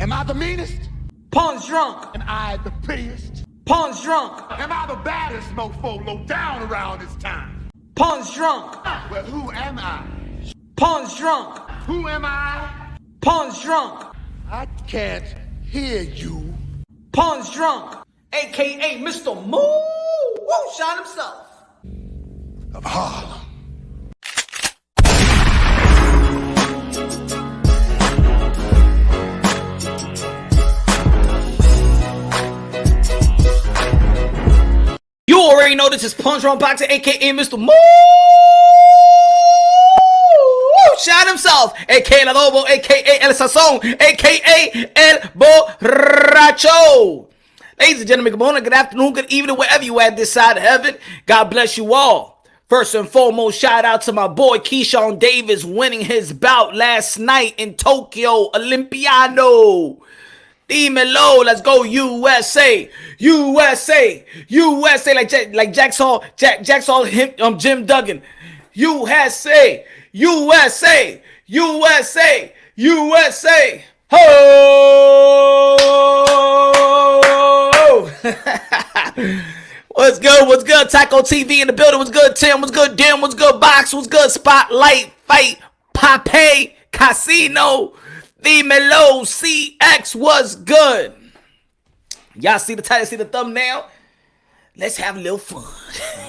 Am I the meanest? Pawn's drunk. Am I the prettiest? Pawn's drunk. Am I the baddest mofo low down around this time? Pawn's drunk. Well, who am I? Pawn's drunk. Who am I? Pawn's drunk. I can't hear you. Pawn's drunk. AKA Mr. Moo Woo Shot himself. Of Harlem. You already know this is Punch Wrong Boxer, aka Mr. Moo Shot himself, aka El Adobo, aka El Sazon, aka El Borracho. Ladies and gentlemen, good morning, good afternoon, good evening, wherever you at this side of heaven. God bless you all. First and foremost, shout out to my boy Keyshawn Davis winning his bout last night in Tokyo Olympiano. Dímelo, let's go USA, USA, USA, like Jack saw him, Jim Duggan. USA, USA, USA, USA. Ho! What's good? What's good? Taco TV in the building. What's good? Tim. What's good? Dim. What's good? Box. What's good? Spotlight, Fight, Pape, Casino. Dímelo, CX was good. Y'all see the title, see the thumbnail? Let's have a little fun.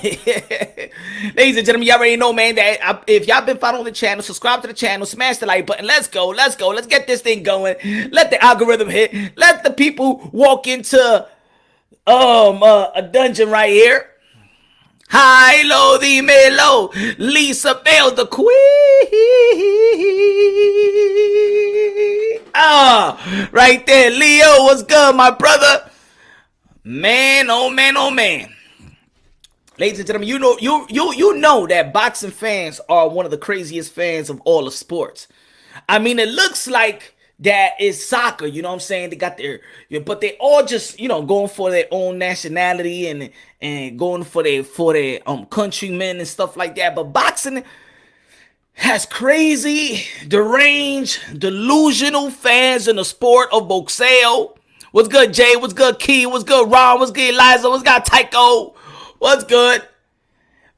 Ladies and gentlemen, y'all already know, man, that if y'all been following the channel, subscribe to the channel, smash the like button. Let's go. Let's get this thing going. Let the algorithm hit. Let the people walk into a dungeon right here. High, low, dímelo. Lisa Bell, the queen. Right there. Leo, what's good, my brother? Man, oh man, oh man. Ladies and gentlemen, you know that boxing fans are one of the craziest fans of all of sports. I mean, it looks like that is soccer, you know what I'm saying? They got their, but they all just, going for their own nationality and going for their countrymen and stuff like that. But boxing has crazy, deranged, delusional fans in the sport of boxeo. What's good, Jay? What's good, Key? What's good, Ron? What's good, Eliza? What's good, Tycho? What's good?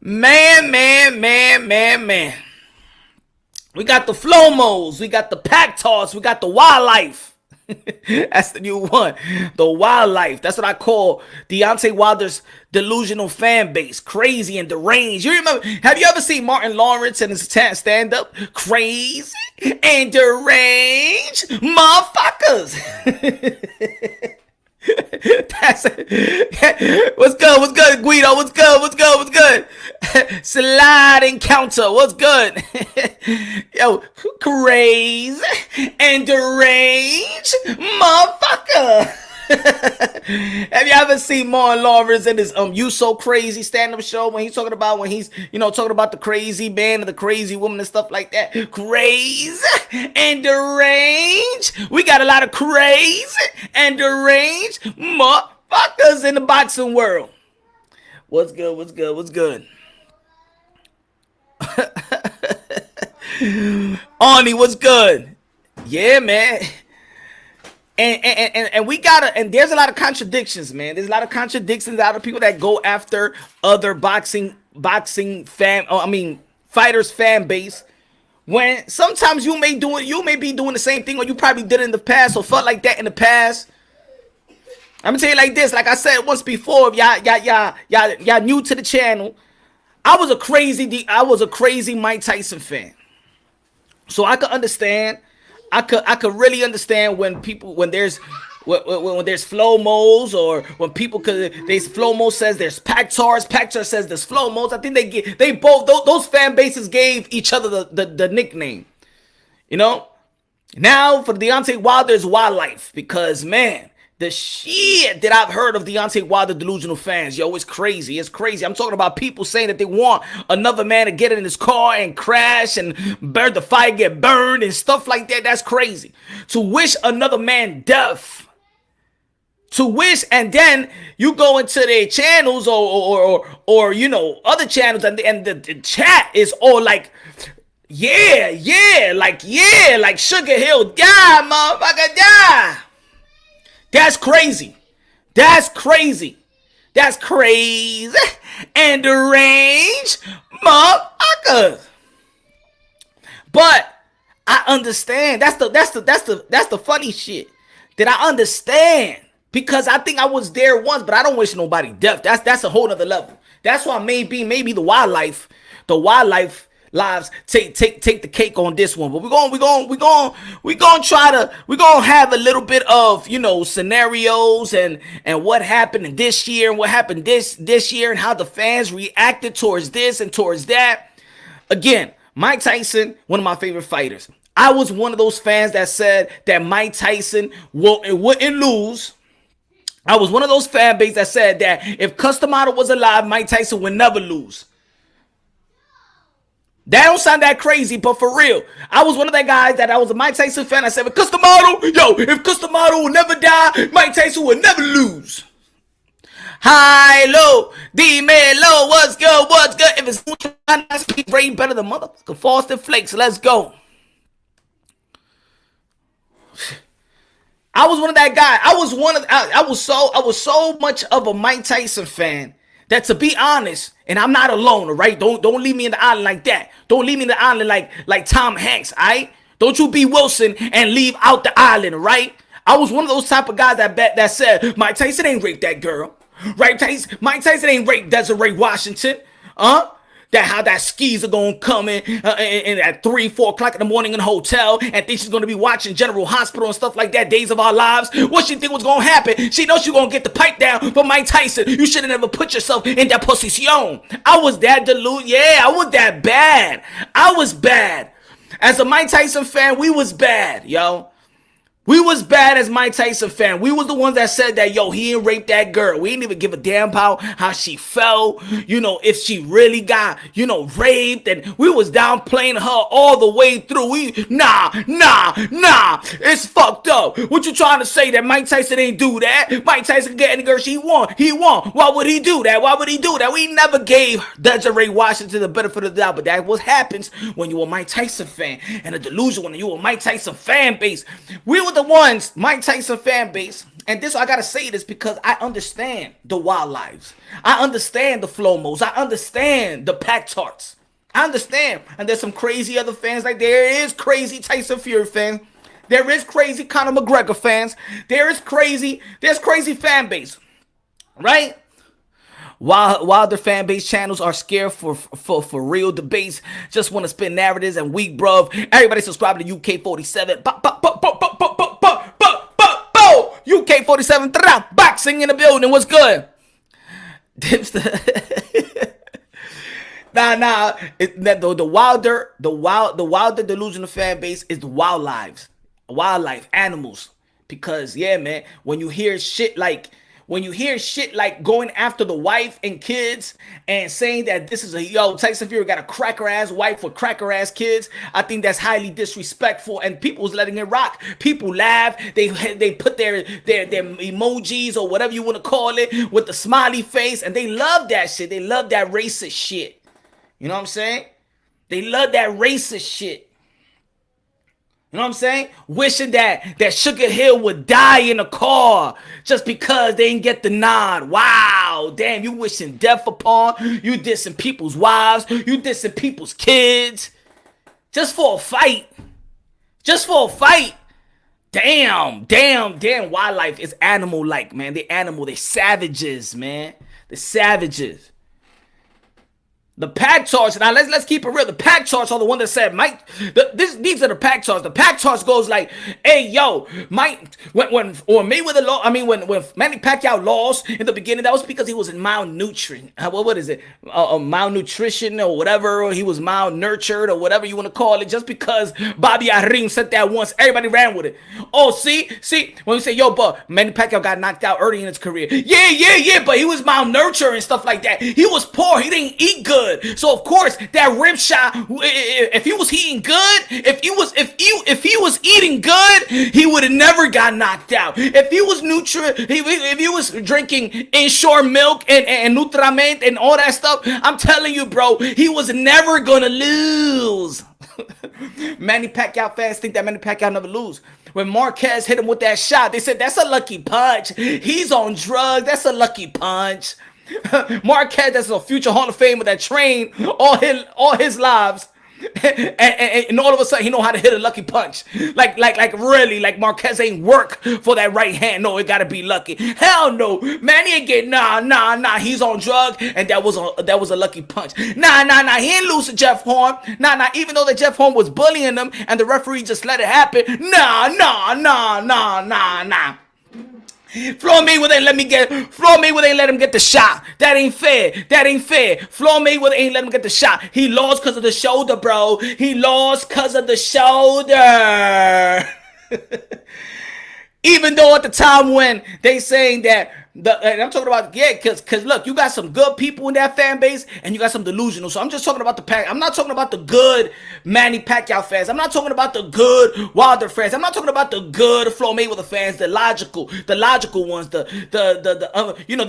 Man. We got the Flomos. We got the Pacquiaos. We got the Wildlife. That's the new one. The Wildlife. That's what I call Deontay Wilder's delusional fan base. Crazy and deranged. You remember, have you ever seen Martin Lawrence and his stand-up? Crazy and deranged motherfuckers. That's it. What's good, Guido? What's good? Slide encounter. What's good? Yo, crazy and deranged motherfucker. Have you ever seen Martin Lawrence in his You So Crazy stand-up show when he's talking about the crazy man and the crazy woman and stuff like that? Crazy and deranged. We got a lot of crazy and deranged motherfuckers in the boxing world. What's good? Arnie, what's good? Yeah, man. And we gotta, and there's a lot of contradictions, man. There's a lot of contradictions out of people that go after other fighters fan base. When sometimes you may be doing the same thing, or you probably did it in the past, or felt like that in the past. I'm gonna tell you like this, like I said once before, if y'all new to the channel, I was a crazy Mike Tyson fan. So I could understand. I could really understand when there's Flomos, or when people, cause Flomo says there's Pacquiao says there's Flomos. I think they both those fan bases gave each other the nickname. Now for Deontay Wilder is Wildlife, because man, the shit that I've heard of Deontay Wilder delusional fans, it's crazy. It's crazy. I'm talking about people saying that they want another man to get in his car and crash and burn the fire, get burned and stuff like that. That's crazy. To wish another man death. To wish, and then you go into their channels or other channels, and the chat is all like, like Sugar Hill, die, motherfucker, die. That's crazy. That's crazy. That's crazy and deranged, motherfucker. But I understand. That's the funny shit that I understand, because I think I was there once, but I don't wish nobody death. That's a whole nother level. That's why maybe the wildlife lives take the cake on this one. But we're gonna have a little bit of, scenarios and what happened in this year and what happened this year and how the fans reacted towards this and towards that. Again, Mike Tyson, one of my favorite fighters. I was one of those fans that said that Mike Tyson wouldn't lose. I was one of those fan base that said that if Cus D'Amato was alive, Mike Tyson would never lose. That don't sound that crazy, but for real, I was one of that guys that I was a Mike Tyson fan. I said, if Cus D'Amato would never die, Mike Tyson would never lose. High, low, D-Man, low, what's good? If it's speak way better than motherfucking Frosted Flakes, let's go. I was one of that guy. I was so much of a Mike Tyson fan that, to be honest, and I'm not alone, all right? Don't leave me in the island like that. Don't leave me in the island like Tom Hanks, all right? Don't you be Wilson and leave out the island, all right? I was one of those type of guys that said Mike Tyson ain't raped that girl. Right, Mike Tyson ain't raped Desiree Washington. That how that skis are gonna come in at 3-4 o'clock in the morning in a hotel and think she's gonna be watching General Hospital and stuff like that, Days of Our Lives. What she think was gonna happen? She knows she gonna get the pipe down for Mike Tyson. You should have never put yourself in that position. I was that deluded. Yeah, I was that bad. I was bad. As a Mike Tyson fan, we was bad, yo. We was bad as Mike Tyson fan. We was the ones that said that, he ain't raped that girl. We didn't even give a damn about how she felt, if she really got, raped. And we was downplaying her all the way through. Nah. It's fucked up. What you trying to say, that Mike Tyson ain't do that? Mike Tyson can get any girl he want. Why would he do that? We never gave Desiree Washington the benefit of the doubt. But that's what happens when you're a Mike Tyson fan. And a delusion when you're a Mike Tyson fan base. We were the ones, Mike Tyson fan base, and this, I gotta say this because I understand the wild lives. I understand the Flomos. I understand the Pac Tarts. I understand. And there's some crazy other fans. Like, there is crazy Tyson Fury fans. There is crazy Conor McGregor fans. There's crazy fan base. Right? While the fan base channels are scared for real debates, just want to spin narratives and weak, bruv. Everybody subscribe to UK47. UK47 boxing in the building. What's good? The Wilder delusional fan base is the wildlife animals. Because yeah, man, when you hear shit like going after the wife and kids and saying that this is Tyson Fury got a cracker ass wife with cracker ass kids, I think that's highly disrespectful, and people's letting it rock. People laugh, they put their emojis or whatever you want to call it with the smiley face, and they love that shit. They love that racist shit. You know what I'm saying? They love that racist shit. You know what I'm saying? Wishing that Sugar Hill would die in a car just because they didn't get the nod. Wow, damn, you wishing death upon. You dissing people's wives. You dissing people's kids. Just for a fight. Damn. Wildlife is animal-like, man. They're savages, man. They're savages. The Pac Charts, now let's keep it real. The Pac Charts are the one that said, Mike, these are the Pac Charts. The Pac Charts goes like, hey, yo, Mike, when Mayweather lost, when Manny Pacquiao lost in the beginning, that was because he was in malnutrition. What is it? Malnutrition or whatever, or he was malnurtured or whatever you want to call it, just because Bobby Arim said that once, everybody ran with it. Oh, see, when we say, yo, but Manny Pacquiao got knocked out early in his career. Yeah, but he was malnourished and stuff like that. He was poor. He didn't eat good. So of course that rib shot, if he was eating good, if he was eating good, he would have never got knocked out. If he was if he was drinking Ensure milk and Nutrament and all that stuff, I'm telling you, bro, he was never gonna lose. Manny Pacquiao fans think that Manny Pacquiao never lose. When Marquez hit him with that shot, they said that's a lucky punch. He's on drugs. That's a lucky punch. Marquez, that's a future Hall of Famer that trained all his lives. And all of a sudden he know how to hit a lucky punch. Like really, like Marquez ain't work for that right hand. No, it gotta be lucky. Hell no, man, he ain't get nah. He's on drug, and that was a lucky punch. Nah. He ain't lose to Jeff Horn. Nah. Even though that Jeff Horn was bullying him, and the referee just let it happen. Nah. Floyd Mayweather ain't let him get the shot. That ain't fair. Floyd Mayweather ain't let him get the shot. He lost because of the shoulder, bro. He lost because of the shoulder. Even though at the time when they saying that, and I'm talking about, because look, you got some good people in that fan base, and you got some delusional. So I'm just talking about I'm not talking about the good Manny Pacquiao fans. I'm not talking about the good Wilder fans. I'm not talking about the good Floyd Mayweather fans, the logical ones, the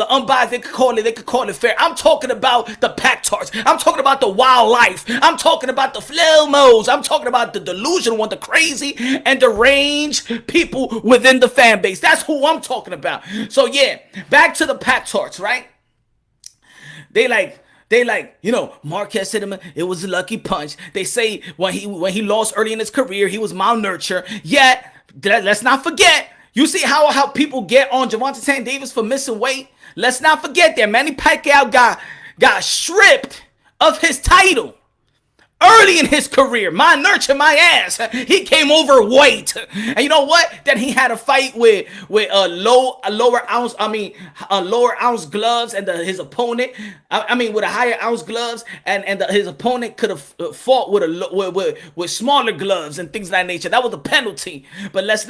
unbiased. They could call it fair. I'm talking about the Pac-Tarts. I'm talking about the wildlife. I'm talking about the Flomos. I'm talking about the delusional one, the crazy and deranged people within the fan base. That's who I'm talking about. So yeah. Back to the Pac-Tarts, right? They like, Marquez hit him. It was a lucky punch. They say when he lost early in his career, he was malnurtured. Yet, let's not forget. You see how people get on Gervonta Tank Davis for missing weight? Let's not forget that Manny Pacquiao got stripped of his title early in his career. Nurture my ass. He came overweight. And you know what? Then he had a fight with lower ounce gloves, and his opponent, with a higher ounce gloves, and his opponent could have fought with smaller gloves and things of that nature. That was a penalty. But let's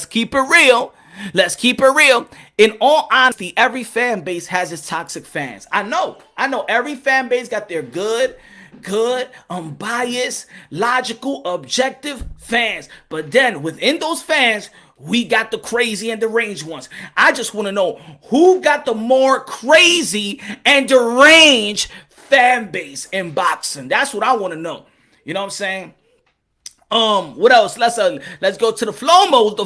keep it real. Let's keep it real. In all honesty, every fan base has its toxic fans. I know every fan base got their good, unbiased, logical, objective fans. But then within those fans, we got the crazy and deranged ones. I just want to know who got the more crazy and deranged fan base in boxing. That's what I want to know. You know what I'm saying? What else? Let's go to the Flomos. The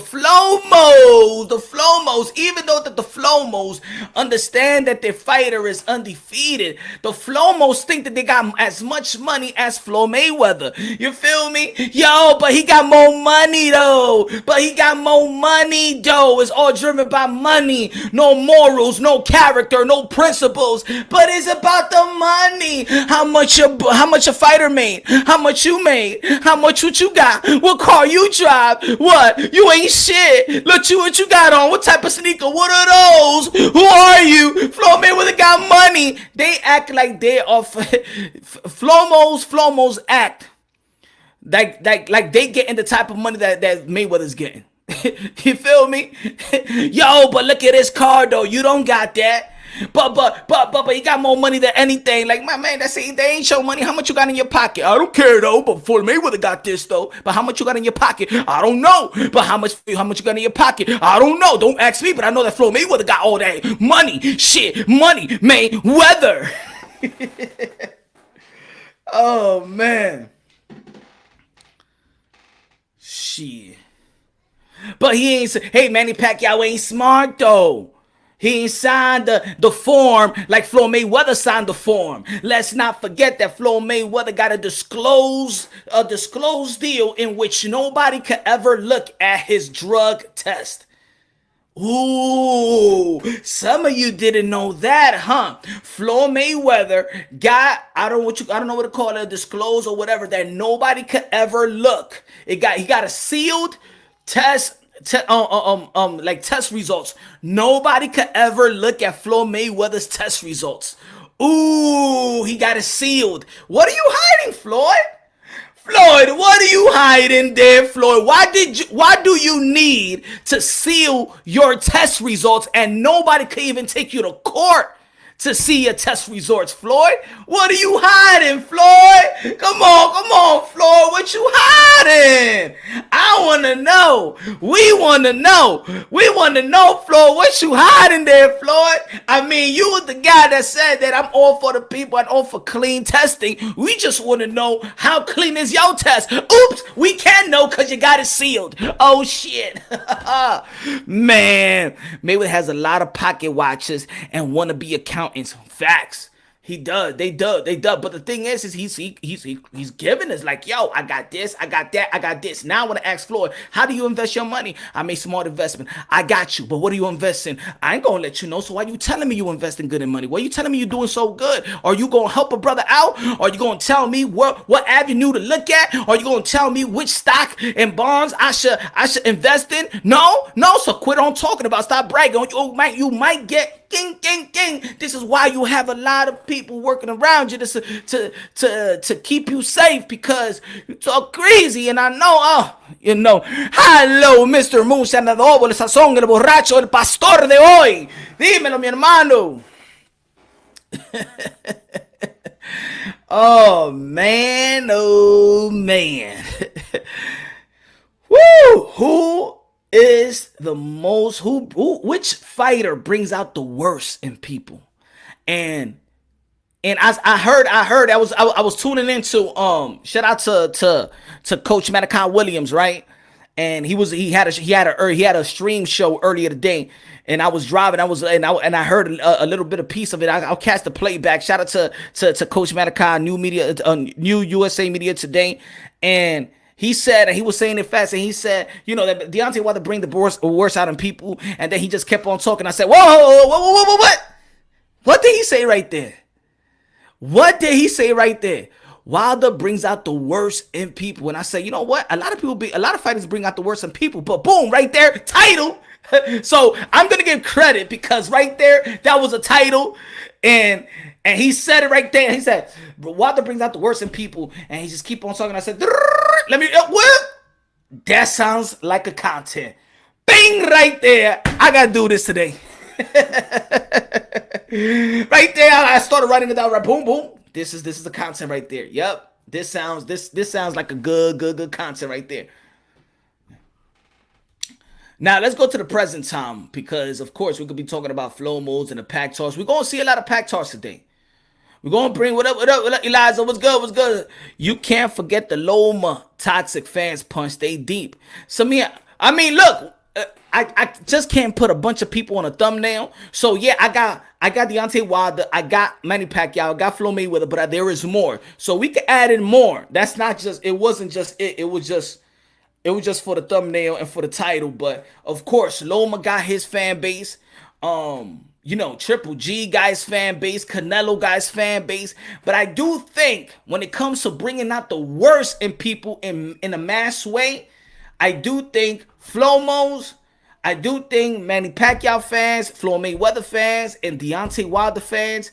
Flomos. Even though that the Flomos understand that their fighter is undefeated, the Flomos think that they got as much money as Floyd Mayweather. You feel me? Yo, but he got more money though. It's all driven by money. No morals, no character, no principles. But it's about the money. How much a fighter made? How much you made? How much what you got? What car you drive? What? You ain't shit. Look what you got on. What type of sneaker? What are those? Who are you? Floyd Mayweather got money. They act like they are Flomos act like they getting the type of money that Mayweather's getting. You feel me? Yo, but look at his car though. You don't got that. But he got more money than anything. Like, my man, they ain't show money. How much you got in your pocket? I don't care though. But Floyd Mayweather got this though. But how much you got in your pocket? I don't know. But how much you got in your pocket? I don't know. Don't ask me. But I know that Floyd Mayweather got all that money. Money, Mayweather. Oh man. Shit. But he ain't. Hey, Manny Pacquiao ain't smart though. He ain't signed the form like Floyd Mayweather signed the form. Let's not forget that Floyd Mayweather got a disclosed deal in which nobody could ever look at his drug test. Ooh, some of you didn't know that, huh? Floyd Mayweather got, I don't know what to call it, disclosed or whatever, that nobody could ever look. He got a sealed test. Like test results. Nobody could ever look at Floyd Mayweather's test results. Ooh, he got it sealed. What are you hiding, Floyd? Floyd, what are you hiding there, Floyd? Why do you need to seal your test results and nobody could even take you to court to see your test results, Floyd. What are you hiding, Floyd? Come on, Floyd. What you hiding? I want to know. We want to know. We want to know, Floyd. What you hiding there, Floyd? I mean, you was the guy that said that I'm all for the people and all for clean testing. We just want to know how clean is your test. Oops, we can know because you got it sealed. Oh, shit. Man, Mayweather has a lot of pocket watchers and wannabe accountants. Facts. He does. They do. But the thing is he's giving us like, yo, I got this, I got that, I got this. Now I want to ask Floyd, how do you invest your money? I made smart investment. I got you. But what do you invest in? I ain't gonna let you know. So why you telling me you investing good in money? Why you telling me you doing so good? Are you gonna help a brother out? Are you gonna tell me what avenue to look at? Are you gonna tell me which stock and bonds I should invest in? No. So quit on talking about. Stop bragging. You might get Gang. This is why you have a lot of people working around you to keep you safe, because you talk crazy. And I know, hello, Mr. Moonshine, el sazón, el borracho, el pastor de hoy. Dímelo, mi hermano. Oh, man. Woo! Who is the most which fighter brings out the worst in people? And I heard I was tuning into shout out to Coach Malachi Williams, right? And he had a stream show earlier today, and I was driving. I heard a little bit of piece of it. I'll catch the playback. Shout out to Coach Malachi, New USA Media Today, and he said, and he was saying it fast, and he said, that Deontay Wilder bring the worst out in people, and then he just kept on talking. I said, whoa, what? What did he say right there? Wilder brings out the worst in people. And I say, you know what? A lot of fighters bring out the worst in people, but boom, right there, title. So I'm gonna give credit, because right there, that was a title, and he said it right there. He said, Wilder brings out the worst in people, and he just keep on talking. I said, what? That sounds like a content. Bing, right there. I gotta do this today. Right there, I started writing it down. Right, boom. This is the content right there. Yep. This sounds like a good content right there. Now let's go to the present time, because of course we could be talking about flow modes and the pack talks. We're gonna see a lot of pack talks today. We're going to bring what up, Eliza, what's good? You can't forget the Loma toxic fans punch. They deep. So I mean, look, I just can't put a bunch of people on a thumbnail. So yeah, I got Deontay Wilder, I got Manny Pacquiao, I got Floyd Mayweather, but there is more. So we could add in more. That's not just, it wasn't just it. It was just for the thumbnail and for the title. But of course, Loma got his fan base. Triple G guy's fan base, Canelo guy's fan base. But I do think when it comes to bringing out the worst in people in a mass way, I do think Flomos, I do think Manny Pacquiao fans, Floyd Mayweather fans, and Deontay Wilder fans.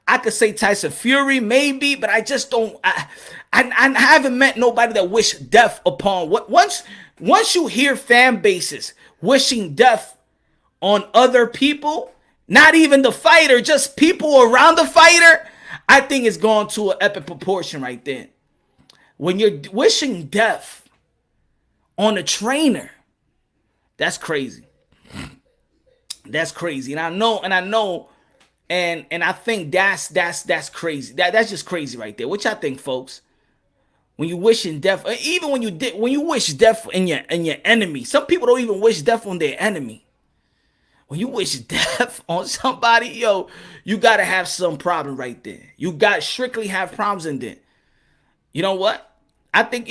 I could say Tyson Fury maybe, but I just don't. I haven't met nobody that wish death upon what. Once you hear fan bases wishing death on other people, not even the fighter, just people around the fighter, I think it's gone to an epic proportion right there. When you're wishing death on a trainer, that's crazy. That's crazy. And I know, and I think that's crazy. That's just crazy right there. What y'all think, folks? When you wishing death, even when you wish death in your enemy, some people don't even wish death on their enemy. When you wish death on somebody, yo, you gotta have some problem right there. You got strictly have problems in there. You know what? I think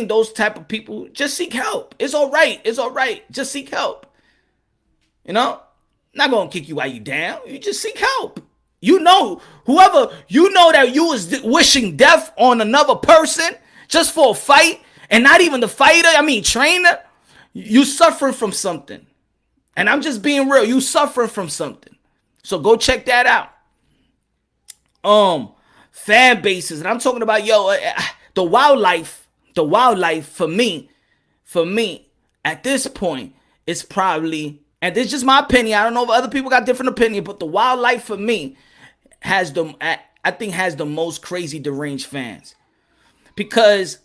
those type of people just seek help. It's all right. Just seek help. Not gonna kick you while you down. You just seek help. Whoever that you was wishing death on another person just for a fight, and not even the fighter. I mean trainer. You suffering from something. And I'm just being real. You suffering from something. So go check that out. Fan bases. And I'm talking about, the wildlife for me, at this point, it's probably, and this is just my opinion. I don't know if other people got different opinion, but the wildlife for me has the most crazy deranged fans because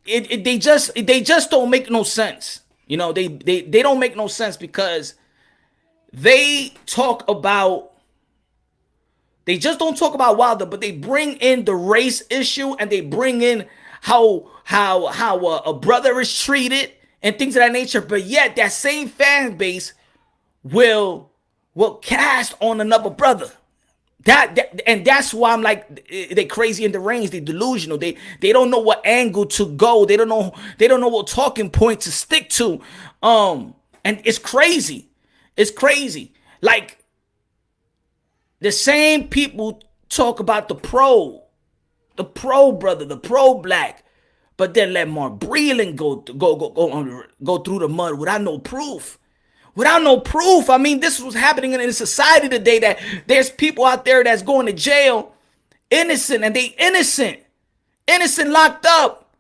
they just don't make no sense. You know, they don't make no sense because they just don't talk about Wilder, but they bring in the race issue and they bring in how a brother is treated and things of that nature. But yet that same fan base will cast on another brother. And that's why I'm like, they crazy and deranged, they delusional. They don't know what angle to go. They don't know what talking point to stick to. And it's crazy. It's crazy. Like, the same people talk about the pro brother, the pro black, but then let Mark Breland go through the mud without no proof. Without no proof. I mean, this was happening in society today, that there's people out there that's going to jail innocent, and they innocent locked up.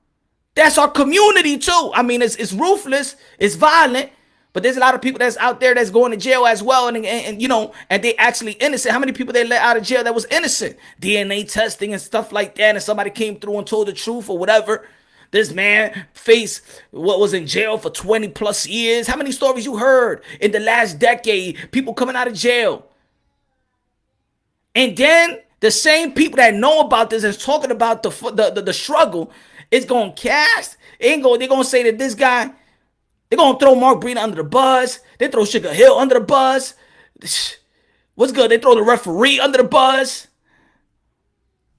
That's our community too. I mean, it's ruthless, it's violent, but there's a lot of people that's out there that's going to jail as well, and you know, and they actually innocent. How many people they let out of jail that was innocent? DNA testing and stuff like that, and somebody came through and told the truth or whatever. This man faced what was in jail for 20 plus years. How many stories you heard in the last decade? People coming out of jail. And then the same people that know about this is talking about the struggle is going to cast. They're going to say that this guy, they're going to throw Mark Breland under the bus. They throw Sugar Hill under the bus. What's good? They throw the referee under the bus.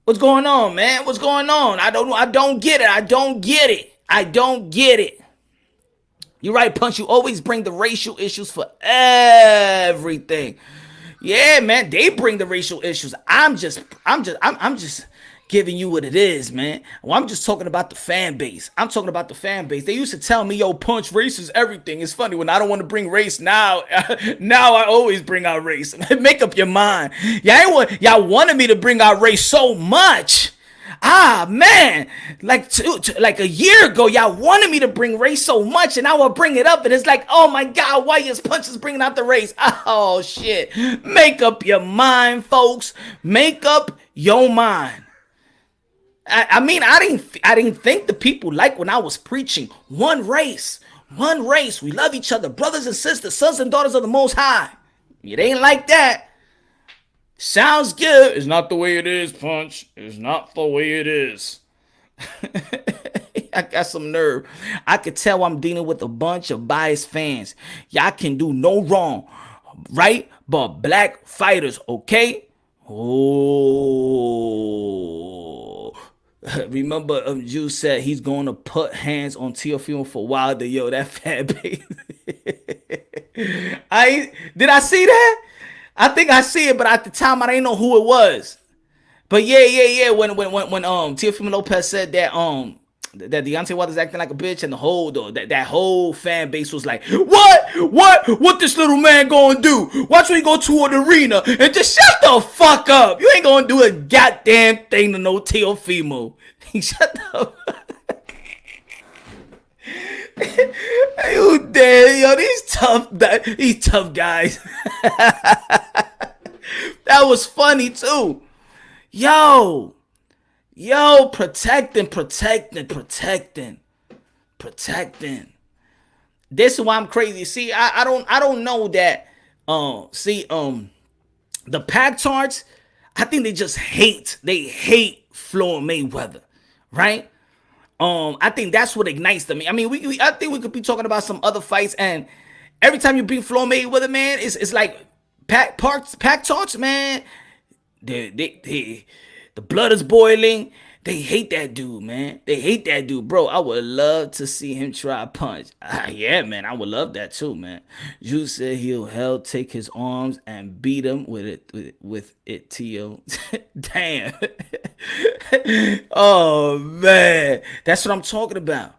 What's going on, man? What's going on? I don't get it. I don't get it. You're right, Punch. You always bring the racial issues for everything. Yeah, man. They bring the racial issues. I'm just giving you what it is, man. Well, I'm just talking about the fan base. I'm talking about the fan base. They used to tell me, yo, Punch, race is everything. It's funny when I don't want to bring race now. Now I always bring out race. Make up your mind. Y'all wanted me to bring out race so much. Man, like a year ago, y'all wanted me to bring race so much, and now I'll bring it up, and it's like, oh my God, why is Punch is bringing out the race? Oh shit. Make up your mind, folks. Make up your mind. I mean, I didn't think the people like when I was preaching one race. We love each other, brothers and sisters, sons and daughters of the Most High. It ain't like that. Sounds good. It's not the way it is, Punch. It's not the way it is. I got some nerve. I could tell I'm dealing with a bunch of biased fans. Y'all can do no wrong, right? But black fighters, okay? Oh. Remember, Juice said he's going to put hands on Teofimo for Wilder. Yo, that fat baby. Did I see that? I think I see it, but at the time I didn't know who it was. But yeah. When Teofimo Lopez said that that Deontay Wilder's acting like a bitch, and the whole that whole fan base was like, what this little man gonna do? Watch when he go to an arena and just shut the fuck up. You ain't gonna do a goddamn thing to no Teofimo. Shut up. You dead, yo? These tough guys. That was funny too. Yo, protecting. This is why I'm crazy. See, I don't know that. The Pac-Tarts, I think they just hate. They hate Floyd Mayweather, right? I think that's what ignites them. I mean, I think we could be talking about some other fights, and every time you beat Floyd Mayweather, man, it's like Pac-Tarts, man. The blood is boiling. They hate that dude, man. They hate that dude, bro. I would love to see him try Punch. Yeah, man, I would love that too, man. You said he'll take his arms and beat him with it, Tio. Damn. Oh man, that's what I'm talking about.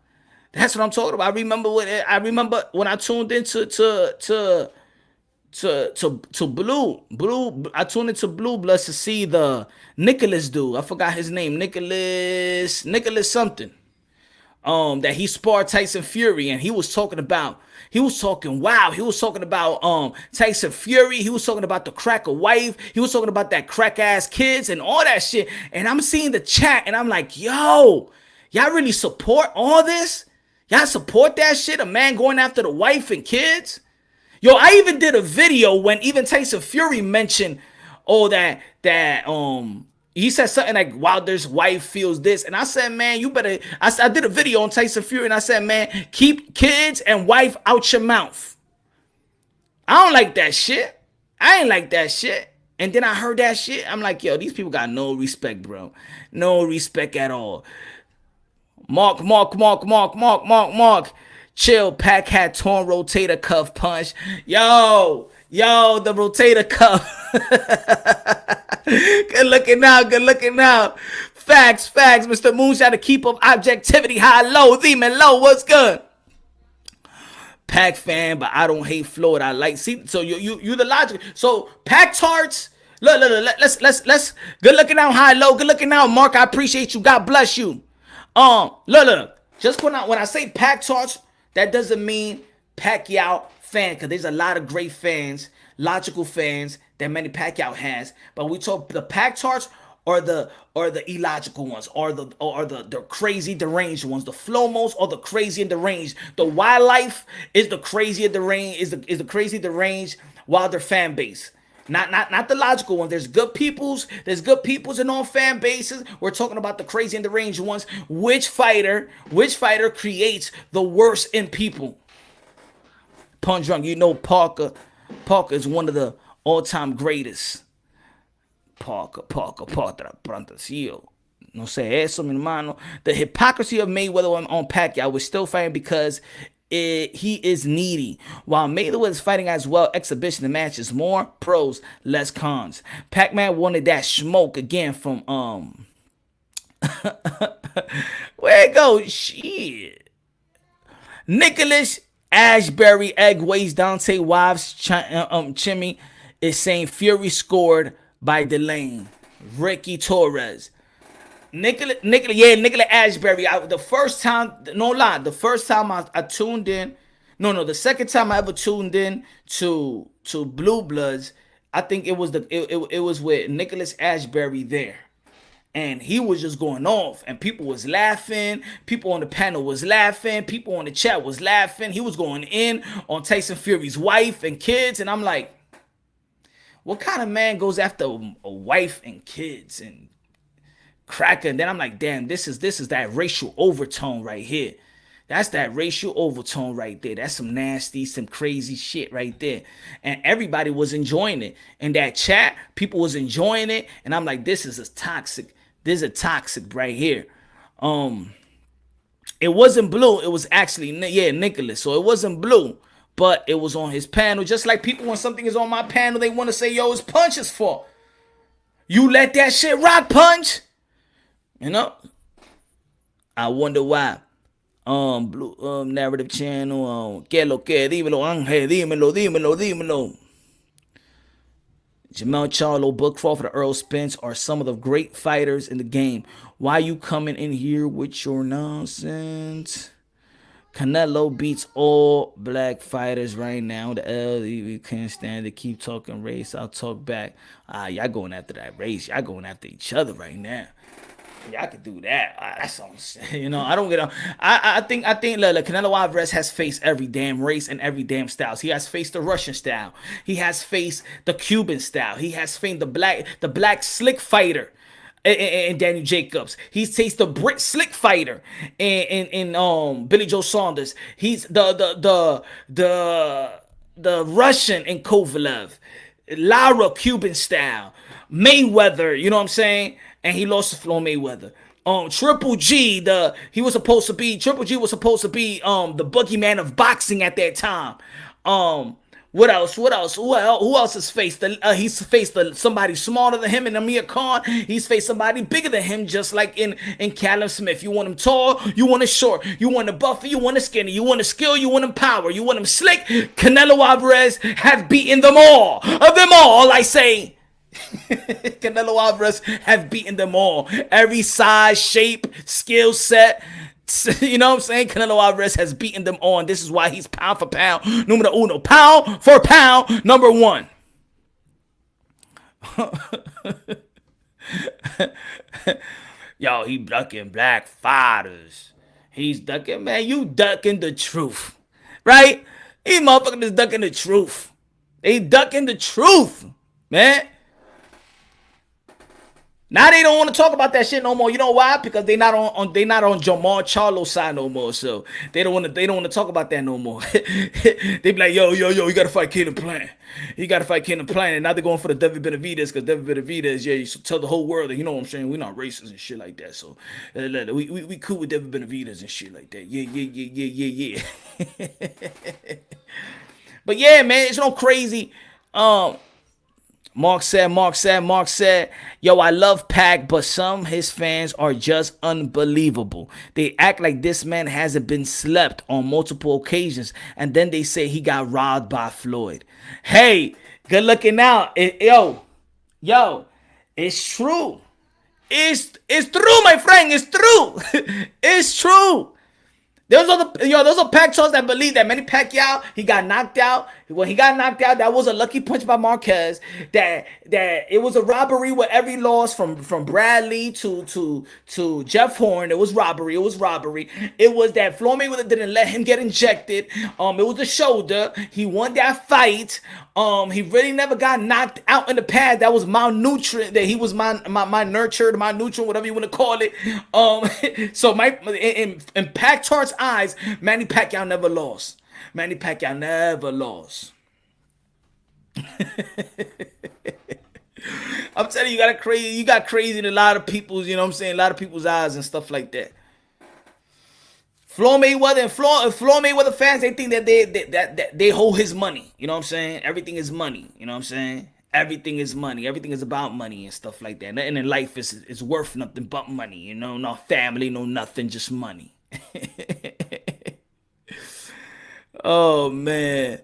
I remember when I tuned into Blue. I tuned into Blue Bloods to see the Nicholas dude. I forgot his name. Nicholas something. that he sparred Tyson Fury, and he was talking about Tyson Fury. He was talking about the cracker wife. He was talking about that crack ass kids and all that shit. And I'm seeing the chat and I'm like, yo, y'all really support all this? Y'all support that shit? A man going after the wife and kids? Yo, I even did a video when even Tyson Fury mentioned, he said something like Wilder's wife feels this. And I said, man, you better, I did a video on Tyson Fury and I said, man, keep kids and wife out your mouth. I don't like that shit. I ain't like that shit. And then I heard that shit. I'm like, yo, these people got no respect, bro. No respect at all. Mark. Chill, Pac had torn rotator cuff punch. Yo, the rotator cuff. Good looking out. Facts. Mr. Moonshot to keep up objectivity. High, low, demon low. What's good? Pac fan, but I don't hate Floyd. I like, see, so you the logic. So Pac tarts. Look, let's good looking out, high, low, good looking out. Mark, I appreciate you. God bless you. Look. Just when I say Pac tarts, that doesn't mean Pacquiao fan, because there's a lot of great fans, logical fans that Manny Pacquiao has. But we talk the Pac tarts or the illogical ones, or the crazy deranged ones. The Flomos or the crazy and deranged. The wildlife is the crazy and deranged, is the crazy deranged Wilder fan base. Not the logical ones. There's good peoples in all fan bases. We're talking about the crazy and the deranged ones. Which fighter creates the worst in people? Punch Drunk, you know Parker is one of the all-time greatest. Parker, Prantacio. No sé eso, mi hermano. The hypocrisy of Mayweather on Pacquiao was still fighting because he is needy. While Mayweather is fighting as well, exhibition and matches, more pros, less cons. Pac-Man wanted that smoke again from where it go? Shit. Nicholas Ashbury egg weighs Deontay Wilder's Chimmy is saying Fury scored by Delane. Ricky Torres. Nicholas Ashbury. The first time I tuned in, the second time I ever tuned in to Blue Bloods, I think it was with Nicholas Ashbury there, and he was just going off, and people was laughing, people on the panel was laughing, people on the chat was laughing. He was going in on Tyson Fury's wife and kids, and I'm like, what kind of man goes after a wife and kids and cracker? And then I'm like, damn, this is that racial overtone right here. That's that racial overtone right there. That's some nasty, some crazy shit right there. And everybody was enjoying it. In that chat, people was enjoying it. And I'm like, this is a toxic right here. It wasn't Blue. It was actually, Nicholas. So it wasn't Blue, but it was on his panel. Just like people, when something is on my panel, they want to say, yo, it's Punch's fault. You let that shit rock, Punch. You know, I wonder why. Blue narrative channel. Que lo que, dímelo, Ángel, dímelo. Jamel Charlo, Book Crawford, Earl Spence are some of the great fighters in the game. Why you coming in here with your nonsense? Canelo beats all black fighters right now. The LDV can't stand to keep talking race. I'll talk back. Y'all going after that race. Y'all going after each other right now. Yeah, I could do that. That's all I'm saying. I don't get on. I think look, Canelo Alvarez has faced every damn race and every damn style. He has faced the Russian style. He has faced the Cuban style. He has faced the black slick fighter and Daniel Jacobs. He's faced the Brit slick fighter and Billy Joe Saunders. He's the Russian in Kovalev. Lara Cuban style. Mayweather, you know what I'm saying? And he lost to Floyd Mayweather. Triple G was supposed to be the boogeyman of boxing at that time. What else? Who else has faced? He's faced somebody smaller than him in Amir Khan. He's faced somebody bigger than him, just like in Callum Smith. You want him tall, you want him short, you want him buffy, you want him skinny, you want him skill, you want him power, you want him slick. Canelo Alvarez has beaten them all. I say. Canelo Alvarez have beaten them all. Every size, shape, skill set. You know what I'm saying? Canelo Alvarez has beaten them on. This is why he's pound for pound, numero uno. Pound for pound, number one. Yo, he ducking black fighters. He's ducking, man, you ducking the truth. Right? These motherfuckers is ducking the truth. They ducking the truth, man. Now they don't want to talk about that shit no more. You know why? Because they not on Jamal Charlo's side no more. So they don't want to talk about that no more. They be like, yo, you gotta fight Keenan Plant. You gotta fight Keenan Plant. And now they're going for the David Benavidez, because David Benavidez, yeah, you should tell the whole world that, you know what I'm saying, we're not racist and shit like that. So we cool with David Benavidez and shit like that. Yeah. But yeah, man, it's no crazy. Mark said, yo, I love Pac, but some his fans are just unbelievable. They act like this man hasn't been slept on multiple occasions, and then they say he got robbed by Floyd. Hey, good looking out. Yo, it's true. It's true, my friend. It's true. It's true. Those are Pac trolls that believe that Manny Pacquiao, he got knocked out. When he got knocked out, that was a lucky punch by Marquez. That it was a robbery with every loss from Bradley to Jeff Horn. It was robbery. It was that Floyd Mayweather didn't let him get injected. It was the shoulder. He won that fight. He really never got knocked out in the past. That was malnutrient. That he was malnurtured, whatever you want to call it. So in Pac Chart's eyes, Manny Pacquiao never lost. I'm telling you, you got crazy in a lot of people's, you know what I'm saying, a lot of people's eyes and stuff like that. Floyd Mayweather and Floyd Mayweather fans, they think that they hold his money. You know what I'm saying? Everything is money. You know what I'm saying? Everything is money. Everything is about money and stuff like that. Nothing in life is worth nothing but money. You know, no family, no nothing, just money. Oh man.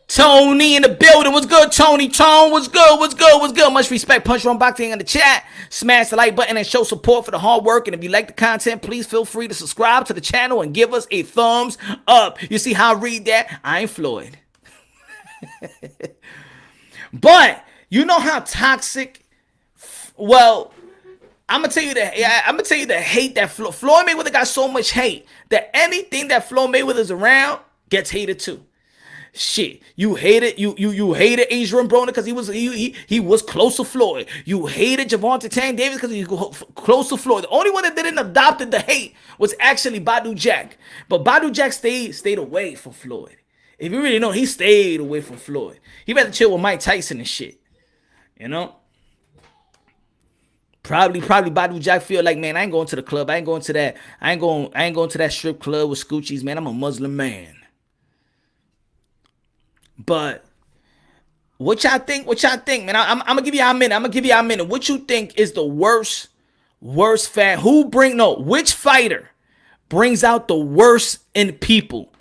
Tony in the building. What's good, Tony? Tone, what's good? Much respect. Punch Run Boxing in the chat. Smash the like button and show support for the hard work. And if you like the content, please feel free to subscribe to the channel and give us a thumbs up. You see how I read that? I ain't Floyd. But you know how toxic. Well, I'm gonna tell you the hate that Floyd Mayweather got so much hate that anything that Floyd Mayweather's around gets hated too. Shit, you hated Adrian Broner because he was close to Floyd. You hated Gervonta Tank Davis because he was close to Floyd. The only one that didn't adopt the hate was actually Badu Jack. But Badu Jack stayed away from Floyd. If you really know, he stayed away from Floyd. He better chill with Mike Tyson and shit. You know? Probably Badu Jack feel like, man, I ain't going to the club. I ain't going to that strip club with Scoochies, man. I'm a Muslim man. But what y'all think, man? I'm gonna give you a minute. What you think is the worst fan? Which fighter brings out the worst in people?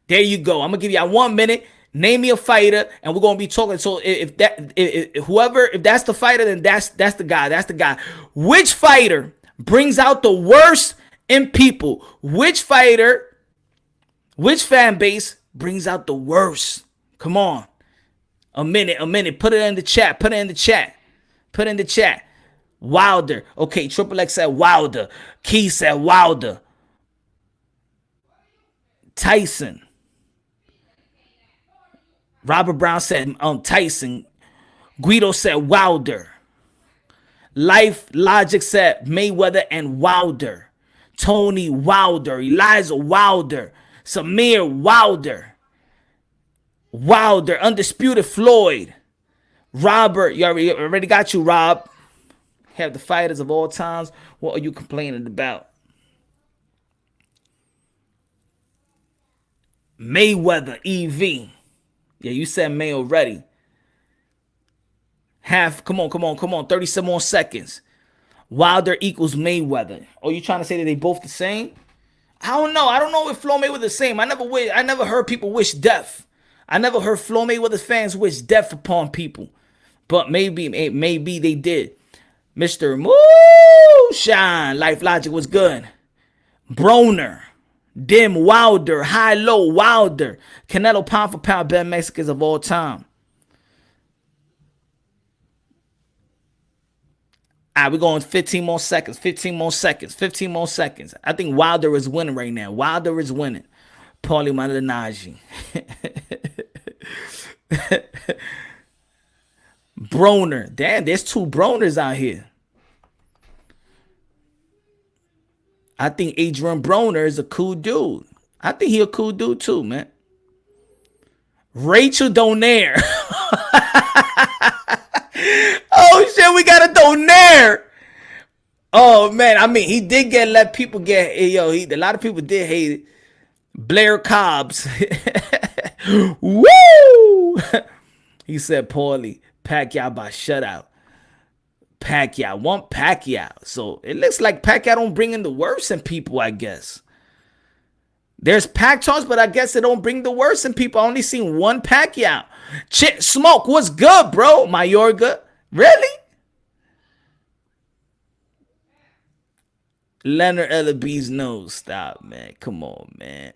There you go. I'm gonna give you 1 minute. Name me a fighter, and we're gonna be talking. So if that's the fighter, then that's the guy. Which fighter brings out the worst in people? Which fighter? Which fan base brings out the worst? Come on. A minute. Put it in the chat. Wilder. Okay, Triple X said Wilder. Key said Wilder. Tyson. Robert Brown said Tyson. Guido said Wilder. Life Logic said Mayweather and Wilder. Tony Wilder. Eliza Wilder. Samir Wilder. Undisputed Floyd. Robert, you already got you, Rob. Have the fighters of all times. What are you complaining about? Mayweather, EV. Yeah, you said May already. Come on. 37 more seconds. Wilder equals Mayweather. Oh, you trying to say that they both the same? I don't know if Floyd Mayweather the same. I never heard people wish death. I never heard Floyd Mayweather fans wish death upon people. But maybe they did. Mr. Moo! Shine. Life Logic was good. Broner. Dim Wilder. High Low Wilder. Canelo pound for pound best Mexicans of all time. All right, we're going 15 more seconds. 15 more seconds. 15 more seconds. I think Wilder is winning right now. Wilder is winning. Paulie Malignaggi. Broner. Damn, there's two Broners out here. I think Adrian Broner is a cool dude. I think he a cool dude too, man. Rachel Donaire. Oh shit, we got a Donaire. Oh man, I mean, he did let people get, a lot of people did hate it. Blair Cobbs. Woo! He said poorly. Pacquiao by shutout. Pacquiao. Want Pacquiao. So it looks like Pacquiao don't bring in the worst in people, I guess. There's Pac talks, but I guess it don't bring the worst in people. I only seen one Pacquiao. Smoke, what's good, bro? Mayorga. Really? Leonard Ellaby's nose. Stop, man. Come on, man.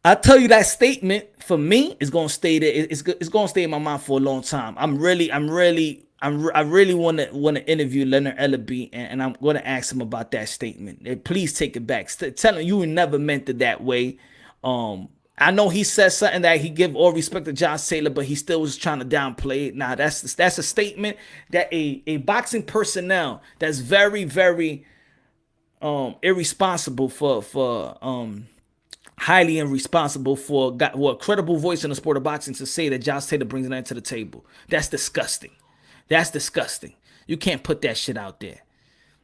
I tell you, that statement for me is gonna stay there. It's gonna stay in my mind for a long time. I really want to interview Leonard Ellaby, and I'm gonna ask him about that statement. Please take it back. Tell him you never meant it that way. I know he said something that he give all respect to Josh Taylor, but he still was trying to downplay it. Nah, that's a statement that a boxing personnel that's very, very irresponsible for highly irresponsible for a credible voice in the sport of boxing to say that Josh Taylor brings that to the table. That's disgusting. That's disgusting. You can't put that shit out there.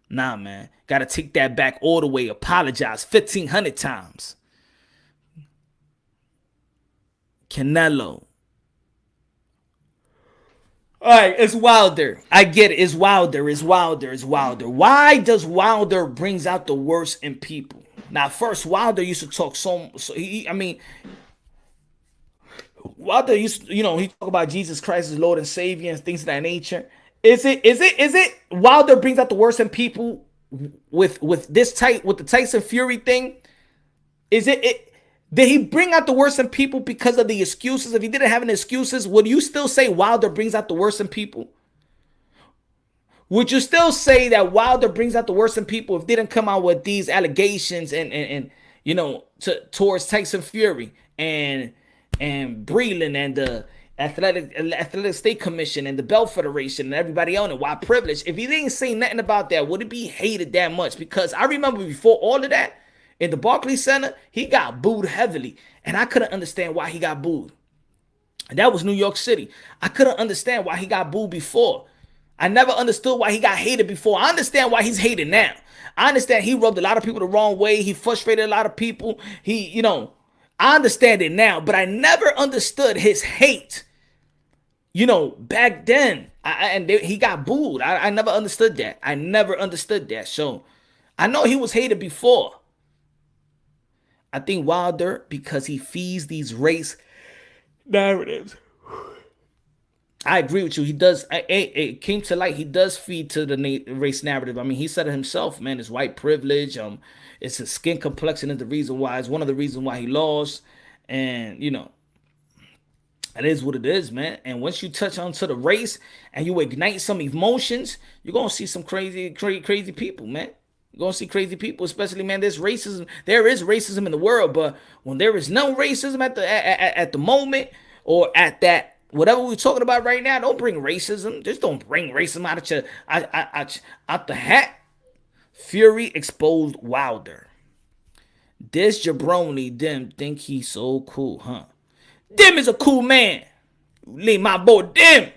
Nah, man. Got to take that back all the way. Apologize 1,500 times. Canelo. All right, it's Wilder. I get it. It's Wilder. It's Wilder. It's Wilder. Why does Wilder brings out the worst in people? Now, first, Wilder used to talk Wilder used to, he talk about Jesus Christ as Lord and Savior and things of that nature. Is it Wilder brings out the worst in people with the Tyson Fury thing? Did he bring out the worst in people because of the excuses? If he didn't have any excuses, would you still say Wilder brings out the worst in people? Would you still say that Wilder brings out the worst in people if they didn't come out with these allegations and towards Tyson Fury and Breland and the Athletic State Commission and the Belt Federation and everybody on it? Why privilege? If he didn't say nothing about that, would it be hated that much? Because I remember before all of that, in the Barclays Center, he got booed heavily. And I couldn't understand why he got booed. And that was New York City. I couldn't understand why he got booed before. I never understood why he got hated before. I understand why he's hated now. I understand he rubbed a lot of people the wrong way. He frustrated a lot of people. I understand it now. But I never understood his hate, back then. He got booed. I never understood that. I never understood that. So I know he was hated before. I think Wilder, because he feeds these race narratives. I agree with you. He does. It came to light. He does feed to the race narrative. I mean, he said it himself, man. It's white privilege. It's his skin complexion is the reason why. It's one of the reasons why he lost. And, it is what it is, man. And once you touch onto the race and you ignite some emotions, you're going to see some crazy people, man. You're going to see crazy people, especially, man, there's racism. There is racism in the world, but when there is no racism at the moment or at that, whatever we're talking about right now, don't bring racism. Just don't bring racism out the hat. Fury exposed Wilder. This jabroni Dim think he's so cool, huh? Dim is a cool man. Leave my boy Dim.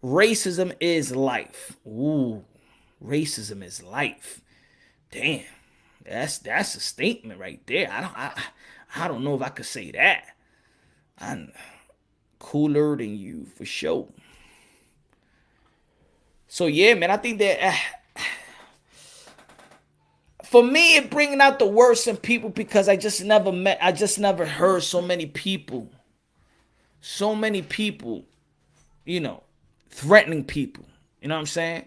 Racism is life. Ooh. Racism is life. Damn, that's a statement right there. I don't know if I could say that. I'm cooler than you for sure. So yeah, man, I think that for me, it bringing out the worst in people because I just never heard so many people, threatening people. You know what I'm saying?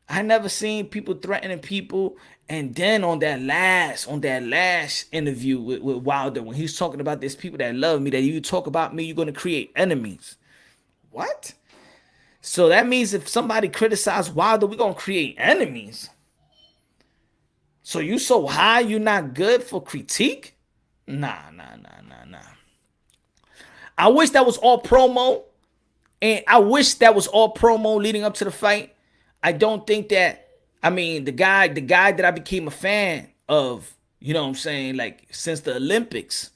I never seen people threatening people. And then on that last interview with Wilder, when he's talking about there's people that love me, that you talk about me, you're gonna create enemies. What? So that means if somebody criticizes Wilder, we're gonna create enemies. So you so high, you're not good for critique? Nah. I wish that was all promo. And I wish that was all promo leading up to the fight. I don't think that, I mean, the guy that I became a fan of, you know what I'm saying, like since the Olympics,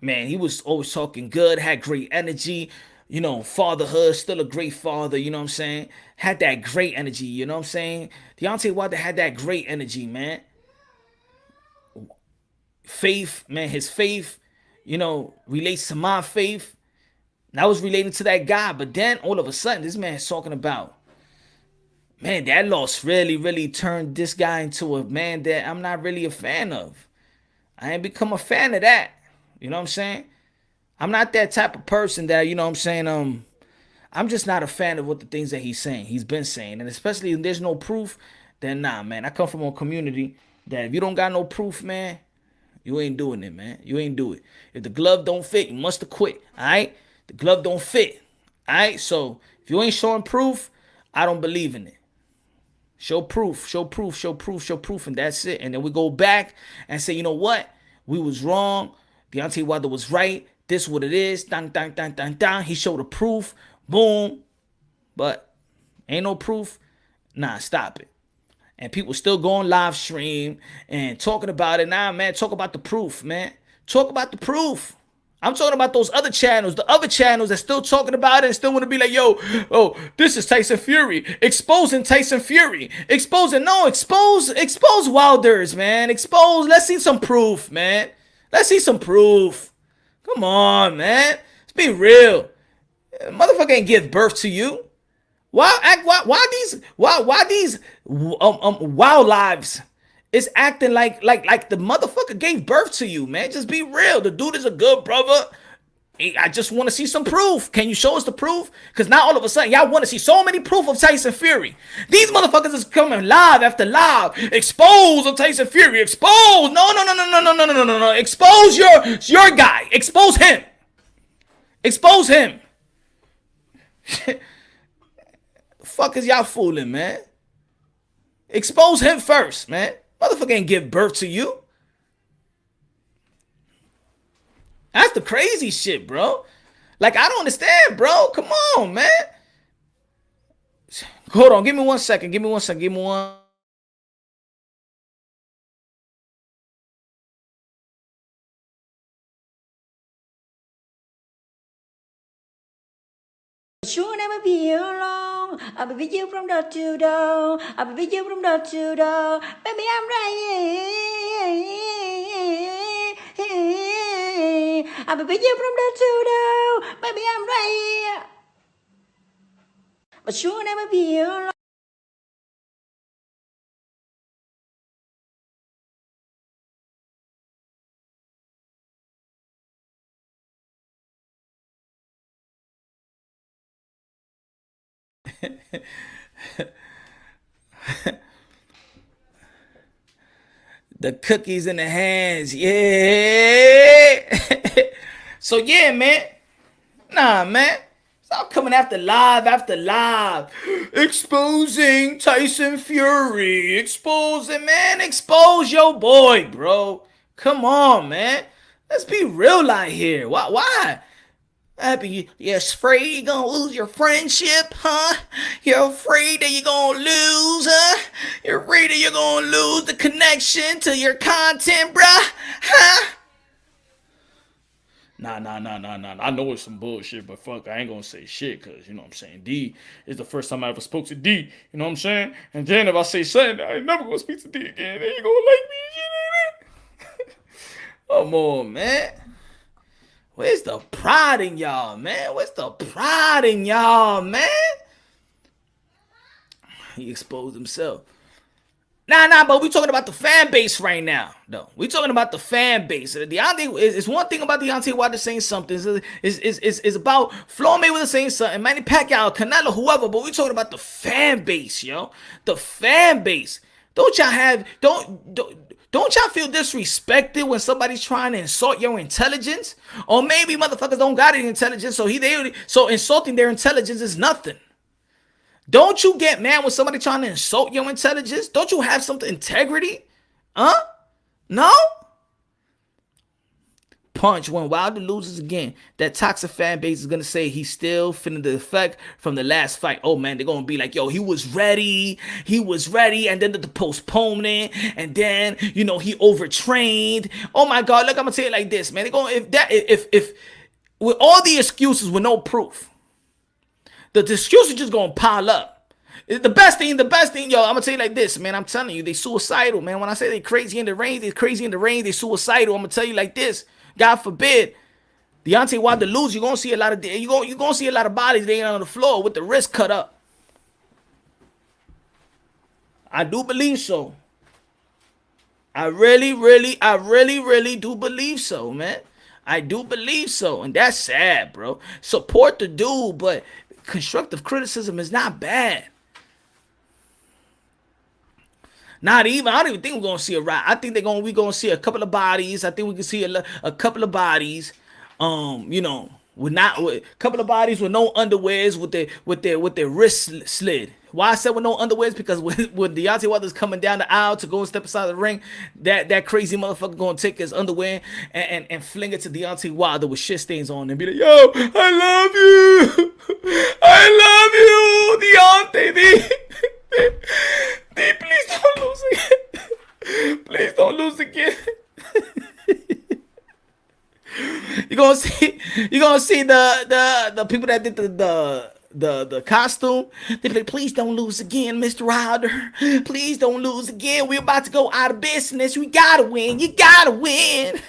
man, he was always talking good, had great energy, you know, fatherhood, still a great father, you know what I'm saying? Had that great energy, you know what I'm saying? Deontay Wilder had that great energy, man. Faith, man, his faith, you know, relates to my faith. And I was relating to that guy, but then all of a sudden, this man's talking about, man, that loss really turned this guy into a man that I'm not really a fan of. I ain't become a fan of that. You know what I'm saying? I'm not that type of person that, you know what I'm saying, I'm just not a fan of what the things that he's saying, he's been saying. And especially if there's no proof, then nah, man. I come from a community that if you don't got no proof, man, you ain't doing it, man. You ain't do it. If the glove don't fit, you must have quit, all right? The glove don't fit, all right? So if you ain't showing proof, I don't believe in it. Show proof, and that's it. And then we go back and say, you know what? We was wrong. Deontay Wilder was right. This is what it is. Dun. He showed the proof. Boom. But ain't no proof. Nah, stop it. And people still going live stream and talking about it. Nah, man, talk about the proof, man. Talk about the proof. I'm talking about those other channels, the other channels that still talking about it and still want to be like, yo, oh, this is Tyson Fury. Exposing Tyson Fury. Expose Wilders, man. Let's see some proof, man. Let's see some proof. Come on, man. Let's be real. Motherfucker ain't give birth to you. Why these wild lives is acting like the motherfucker gave birth to you, man? Just be real. The dude is a good brother. I just want to see some proof. Can you show us the proof? Because now all of a sudden, y'all want to see so many proof of Tyson Fury. These motherfuckers is coming live after live. Expose of Tyson Fury. Expose. No. Expose your guy. Expose him. Expose him. Fuck is y'all fooling, man? Expose him first, man. Motherfucker ain't give birth to you. That's the crazy shit, bro. Like, I don't understand, bro. Come on, man. Hold on. Give me 1 second. Give me one. You'll never be alone. I'll be with you from door to door. I'll be with you from door to door. Baby, I'm right here. I'll be with you from door to door. Baby, I'm right here. But you'll never be alone. The cookies in the hands, yeah. So yeah, man. Nah, man. Stop coming after live. Exposing Tyson Fury. Exposing, man. Expose your boy, bro. Come on, man. Let's be real out here. Why? You're afraid you're gonna lose your friendship, huh? You're afraid that you're gonna lose, huh? You're afraid that you're gonna lose the connection to your content, bruh, huh? Nah. I know it's some bullshit, but fuck, I ain't gonna say shit, cause you know what I'm saying. D is the first time I ever spoke to D. You know what I'm saying? And then if I say something, I ain't never gonna speak to D again. They ain't gonna like me and shit, ain't it? Come on, man. Where's the pride in y'all, man? He exposed himself. Nah, but we talking about the fan base right now, though. We talking about the fan base. Deontay is one thing about Deontay Wilder saying something. Is about Floyd Mayweather saying something, Manny Pacquiao, Canelo, whoever. But we talking about the fan base, yo. The fan base. Don't y'all feel disrespected when somebody's trying to insult your intelligence? Or maybe motherfuckers don't got any intelligence, so insulting their intelligence is nothing. Don't you get mad when somebody trying to insult your intelligence? Don't you have some integrity? Huh? No? Punch, when Wilder loses again, that toxic fan base is going to say he's still feeling the effect from the last fight. Oh, man, they're going to be like, yo, he was ready, and then the postponement, and then, he overtrained. Oh, my God, look, I'm going to tell you like this, man. They're going, if with all the excuses with no proof, the excuses just going to pile up. The best thing, yo, I'm going to tell you like this, man. I'm telling you, they suicidal, man. When I say they crazy in the range, they suicidal. I'm going to tell you like this. God forbid, Deontay Wilder lose, you're going to see a lot of bodies laying on the floor with the wrist cut up. I do believe so. I really do believe so, man. I do believe so, and that's sad, bro. Support the dude, but constructive criticism is not bad. I don't even think we're gonna see a riot. I think we're gonna see a couple of bodies. I think we can see a couple of bodies. With a couple of bodies with no underwears, with their wrists slid. Why I said with no underwears? Because when Deontay Wilder's coming down the aisle to go and step inside the ring, that crazy motherfucker gonna take his underwear and fling it to Deontay Wilder with shit stains on and be like, yo, I love you, Deontay. Please don't lose again. Please don't lose again. You're gonna see the people that did the costume. They be like, please don't lose again, Mr. Wilder. Please don't lose again. We're about to go out of business. We gotta win. You gotta win.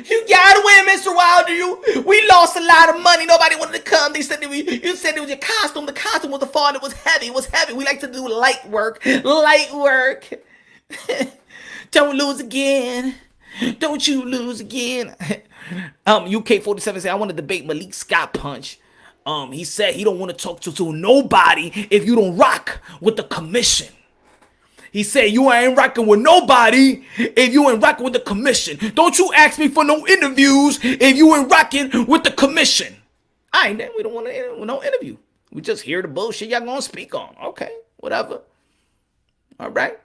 You gotta win, Mr. Wilder. We lost a lot of money. Nobody wanted to come. You said it was your costume. The costume was the fault. It was heavy. We like to do light work. Don't lose again. Don't you lose again. UK47 said, I want to debate Malik Scott Punch. He said he don't want to talk to nobody if you don't rock with the commission. He said, you ain't rocking with nobody if you ain't rocking with the commission. Don't you ask me for no interviews if you ain't rocking with the commission. All right, then we don't want no interview. We just hear the bullshit y'all gonna speak on. Okay, whatever. All right.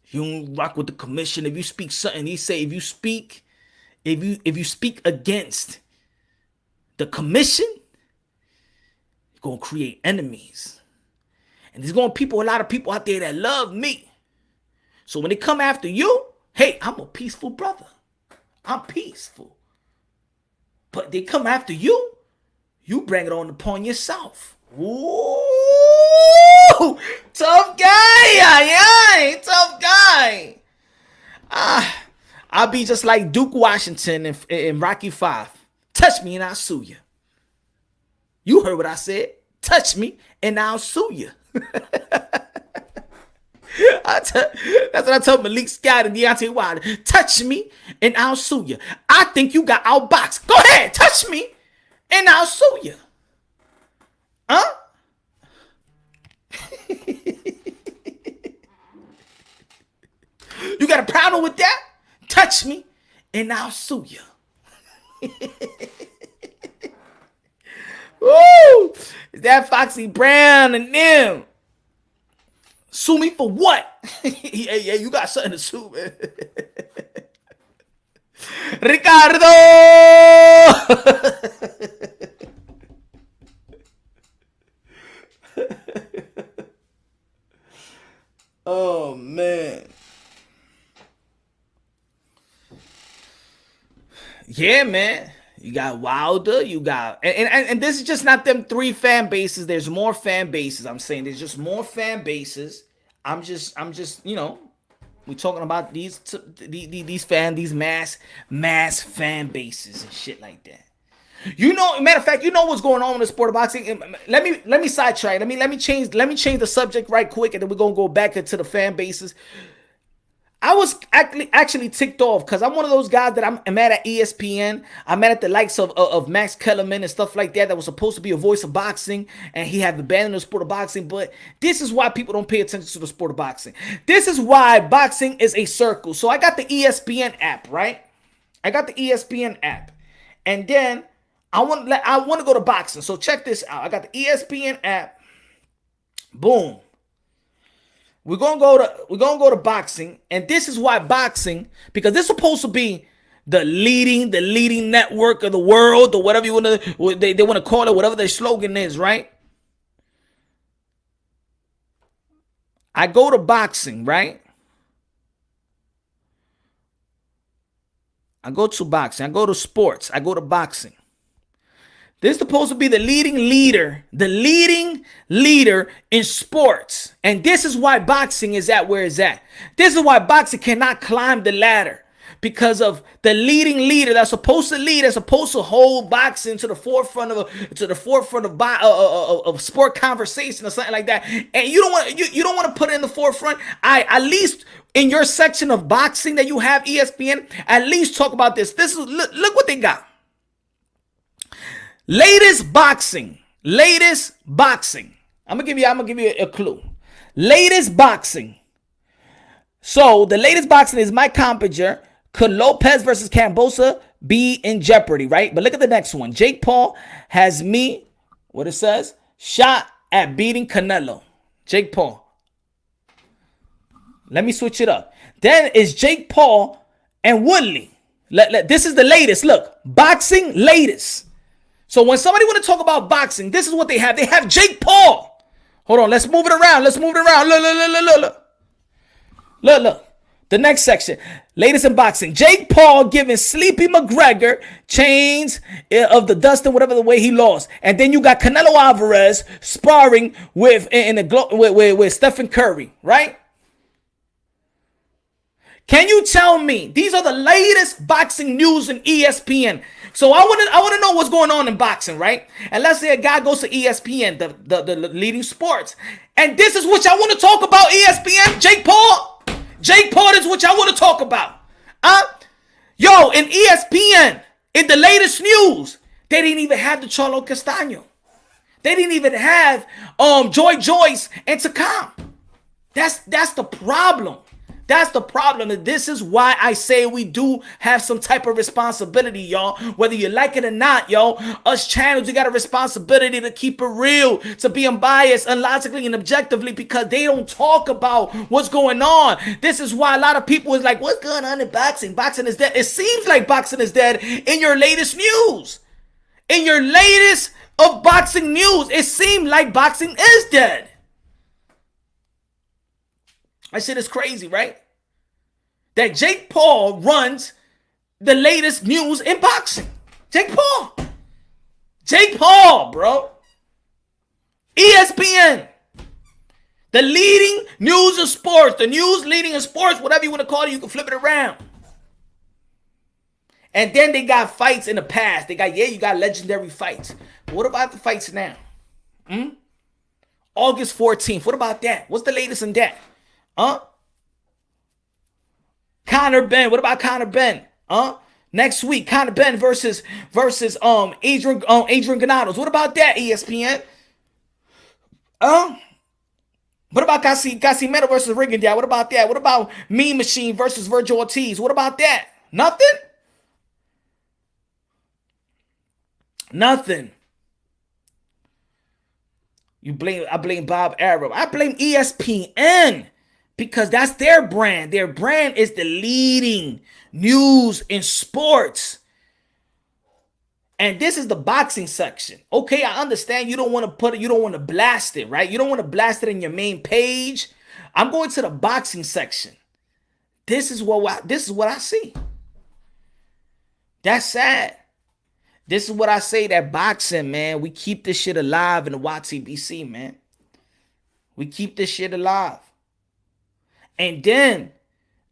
You don't rock with the commission if you speak something. He say if you speak against the commission, you're gonna create enemies. And there's going to be a lot of people out there that love me. So when they come after you, hey, I'm a peaceful brother. I'm peaceful. But they come after you, you bring it on upon yourself. Ooh, tough guy. Tough guy. I'll be just like Duke Washington in Rocky 5. Touch me and I'll sue you. You heard what I said. Touch me and I'll sue you. That's what I told Malik Scott and Deontay Wilder. Touch me and I'll sue you. I think you got outboxed. Go ahead, touch me and I'll sue you. Huh? You got a problem with that? Touch me and I'll sue you. Woo! Is that Foxy Brown and them? Sue me for what? Yeah, you got something to sue, man. Ricardo! Oh, man. Yeah, man. You got Wilder, you got and this is just not them 3 fan bases. There's more fan bases. I'm saying there's just more fan bases. I'm just we're talking about these mass fan bases and shit like that. You know, matter of fact, you know what's going on in the sport of boxing. Let me sidetrack. Let me change the subject right quick, and then we're gonna go back into the fan bases. I was actually ticked off because I'm one of those guys that I'm mad at ESPN. I'm mad at the likes of Max Kellerman and stuff like that was supposed to be a voice of boxing, and he had abandoned the sport of boxing. But this is why people don't pay attention to the sport of boxing. This is why boxing is a circle. So I got the ESPN app, right? I got the ESPN app, and then I want to go to boxing. So check this out. I got the ESPN app. Boom. We're gonna go to boxing, and this is why boxing, because this is supposed to be the leading network of the world, or whatever they want to call it, whatever their slogan is, right? I go to boxing, right? I go to boxing. I go to sports. I go to boxing. This is supposed to be the leading leader in sports. And this is why boxing is at where it's at. This is why boxing cannot climb the ladder, because of the leading leader that's supposed to lead, that's supposed to hold boxing to the forefront of sport conversation or something like that. And you don't want to put it in the forefront. At least in your section of boxing that you have, ESPN, at least talk about this. Look what they got. Latest boxing. I'm gonna give you a clue. Latest boxing. So the latest boxing is Mike Compinger. Could Lopez versus Cambosa be in jeopardy, right? But look at the next one. Jake Paul has what it says, shot at beating Canelo. Jake Paul. Let me switch it up. Then is Jake Paul and Woodley. This is the latest. Look, boxing latest. So when somebody want to talk about boxing, this is what they have. They have Jake Paul. Hold on, let's move it around. Look. The next section, latest in boxing. Jake Paul giving Sleepy McGregor chains of the Dustin, whatever the way he lost. And then you got Canelo Alvarez sparring with Stephen Curry, right? Can you tell me these are the latest boxing news in ESPN? So I want to know what's going on in boxing, right? And let's say a guy goes to ESPN, the leading sports, and this is what I want to talk about. ESPN, Jake Paul, this is what I want to talk about. Yo, in ESPN, in the latest news, they didn't even have the Charlo Castaño. They didn't even have Joy Joyce and Takam. That's the problem. That's the problem. And this is why I say we do have some type of responsibility, y'all. Whether you like it or not, yo. Us channels, we got a responsibility to keep it real, to be unbiased, unlogically, and objectively, because they don't talk about what's going on. This is why a lot of people is like, what's going on in boxing? Boxing is dead. It seems like boxing is dead in your latest news. In your latest of boxing news, it seemed like boxing is dead. That shit is crazy, right? That Jake Paul runs the latest news in boxing. Jake Paul, bro. ESPN. The leading news of sports. The news leading in sports, whatever you want to call it, you can flip it around. And then they got fights in the past. You got legendary fights. But what about the fights now? August 14th. What about that? What's the latest in that? Conor Benn. What about Conor Benn? Next week, Conor Benn versus Adrian Granados. What about that, ESPN? What about Casimero versus Rigondeaux? What about that? What about Mean Machine versus Virgil Ortiz? What about that? Nothing. I blame Bob Arrow. I blame ESPN. Because that's their brand. Their brand is the leading news in sports. And this is the boxing section. Okay, I understand you don't want to blast it, right? You don't want to blast it in your main page. I'm going to the boxing section. This is what I see. That's sad. This is what I say, that boxing, man, we keep this shit alive in the YTBC, man. We keep this shit alive. And then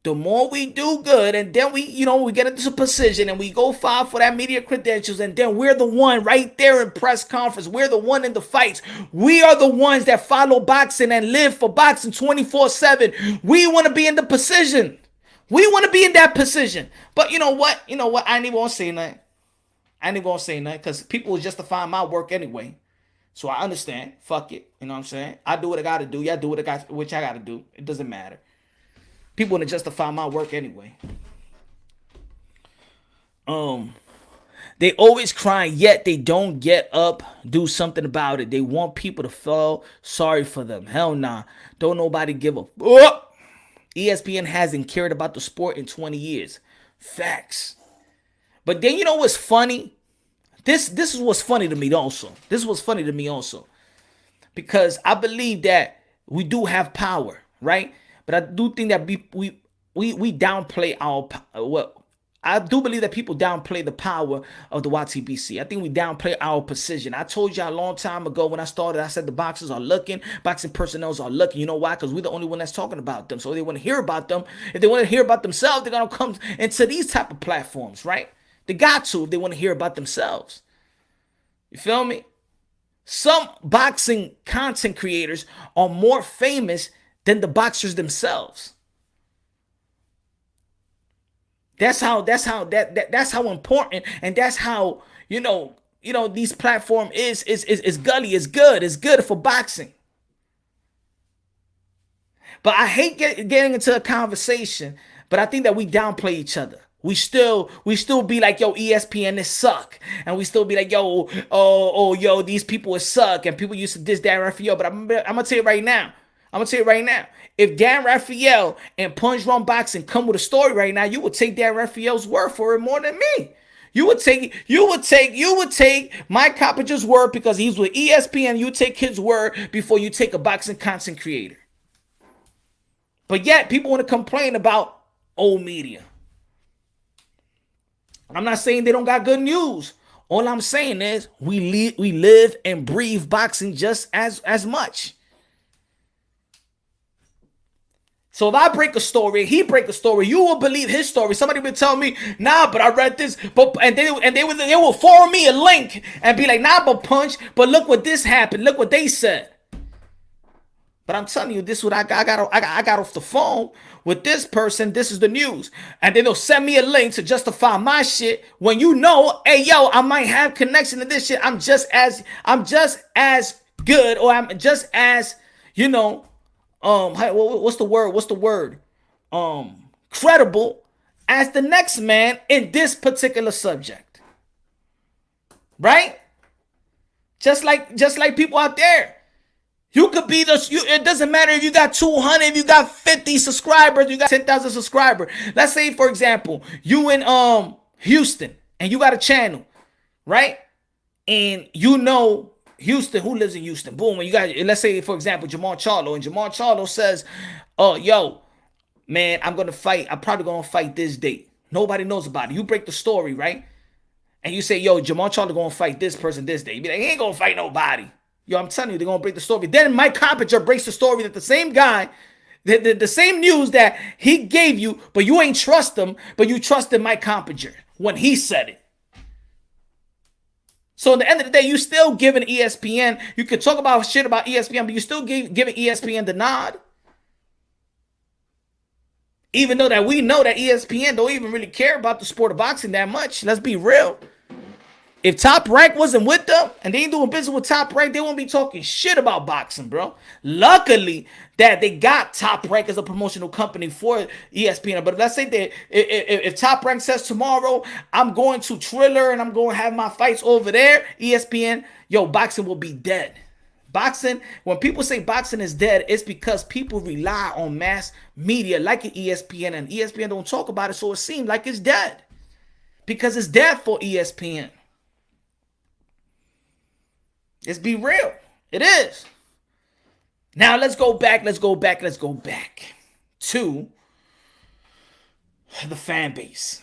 The more we do good, and then we get into precision and we go file for that media credentials, and then we're the one right there in press conference. We're the one in the fights. We are the ones that follow boxing and live for boxing 24/7. We want to be in the position. We want to be in that position. But you know what? I ain't even gonna say nothing. Because people will justify my work anyway. So I understand. Fuck it. You know what I'm saying? I do what I gotta do. Y'all do what I gotta do. It doesn't matter. People want to justify my work anyway. They always cry, yet they don't get up, do something about it. They want people to feel sorry for them. Hell nah. Don't nobody give a fuck. ESPN hasn't cared about the sport in 20 years. Facts. But then you know what's funny? This is what's funny to me also. Because I believe that we do have power, right? But I do think that we downplay I do believe that people downplay the power of the YTBC. I think we downplay our precision. I told y'all a long time ago when I started, I said the boxers are looking, boxing personnel are looking. You know why? Because we're the only one that's talking about them. So they want to hear about them. If they want to hear about themselves, they're going to come into these type of platforms, right? They got to if they want to hear about themselves. You feel me? Some boxing content creators are more famous than the boxers themselves. That's how important, and that's how these platform is gully, is good. It's good for boxing. But I hate getting into a conversation, but I think that we downplay each other. We still be like, yo, ESPN is suck. And we still be like, yo, these people is suck. And people used to diss Dan Raphael. But I'm gonna tell you right now. If Dan Raphael and Punch Run Boxing come with a story right now, you would take Dan Raphael's word for it more than me. You would take Mike Coppinger's word because he's with ESPN. You take his word before you take a boxing content creator. But yet people want to complain about old media. I'm not saying they don't got good news. All I'm saying is we live and breathe boxing just as much. So if I break a story, he break a story, you will believe his story. Somebody will tell me, nah, but I read this, and they will forward me a link and be like, nah, but Punch, but look what this happened, look what they said. But I'm telling you, this is what I got off the phone with this person. This is the news, and then they'll send me a link to justify my shit. When hey yo, I might have connection to this shit. I'm just as good, or I'm just as what's the word? Credible as the next man in this particular subject, right? Just like people out there. You could be it doesn't matter if you got 200, if you got 50 subscribers, you got 10,000 subscribers. Let's say, for example, you in Houston and you got a channel, right? And Houston, who lives in Houston? Boom, and you got, let's say, for example, Jamal Charlo, and Jamal Charlo says, oh, yo, man, I'm probably gonna fight this date. Nobody knows about it. You break the story, right? And you say, yo, Jamal Charlo gonna fight this person this day. You be like, he ain't gonna fight nobody. Yo, I'm telling you, they're going to break the story. Then Mike Coppinger breaks the story that the same guy, the same news that he gave you, but you ain't trust him, but you trusted Mike Coppinger when he said it. So at the end of the day, you still giving ESPN, you could talk about shit about ESPN, but you still giving ESPN the nod. Even though that we know that ESPN don't even really care about the sport of boxing that much. Let's be real. If Top Rank wasn't with them and they ain't doing business with Top Rank, they won't be talking shit about boxing, bro. Luckily that they got Top Rank as a promotional company for ESPN. But let's say that if Top Rank says tomorrow, I'm going to Triller and I'm going to have my fights over there, ESPN, yo, boxing will be dead. Boxing, when people say boxing is dead, it's because people rely on mass media like an ESPN, and ESPN don't talk about it, so it seems like it's dead. Because it's dead for ESPN. Let's be real. It is. Now let's go back to the fan base.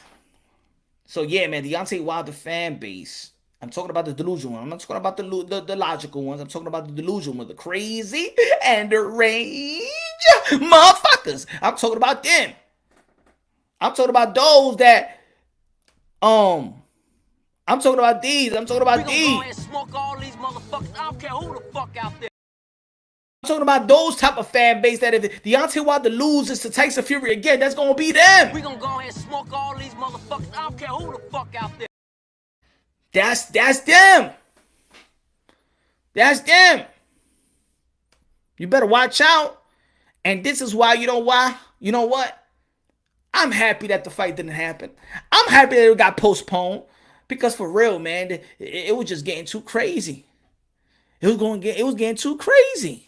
So yeah, man, Deontay Wilder fan base. I'm talking about the delusional one. I'm not talking about the logical ones. I'm talking about the delusional one, the crazy and the rage motherfuckers. I'm talking about them. I'm talking about those that I'm talking about these. I'm talking about these. Go ahead and smoke all these motherfuckers. I don't care who the fuck out there. I'm talking about those type of fan base that if Deontay Wilder loses to Tyson Fury again, that's gonna be them. We gonna go ahead and smoke all these motherfuckers. I don't care who the fuck out there. That's them. That's them. You better watch out. And this is why, you know what? I'm happy that the fight didn't happen. I'm happy that it got postponed. Because for real, man, it was just getting too crazy. It was getting too crazy.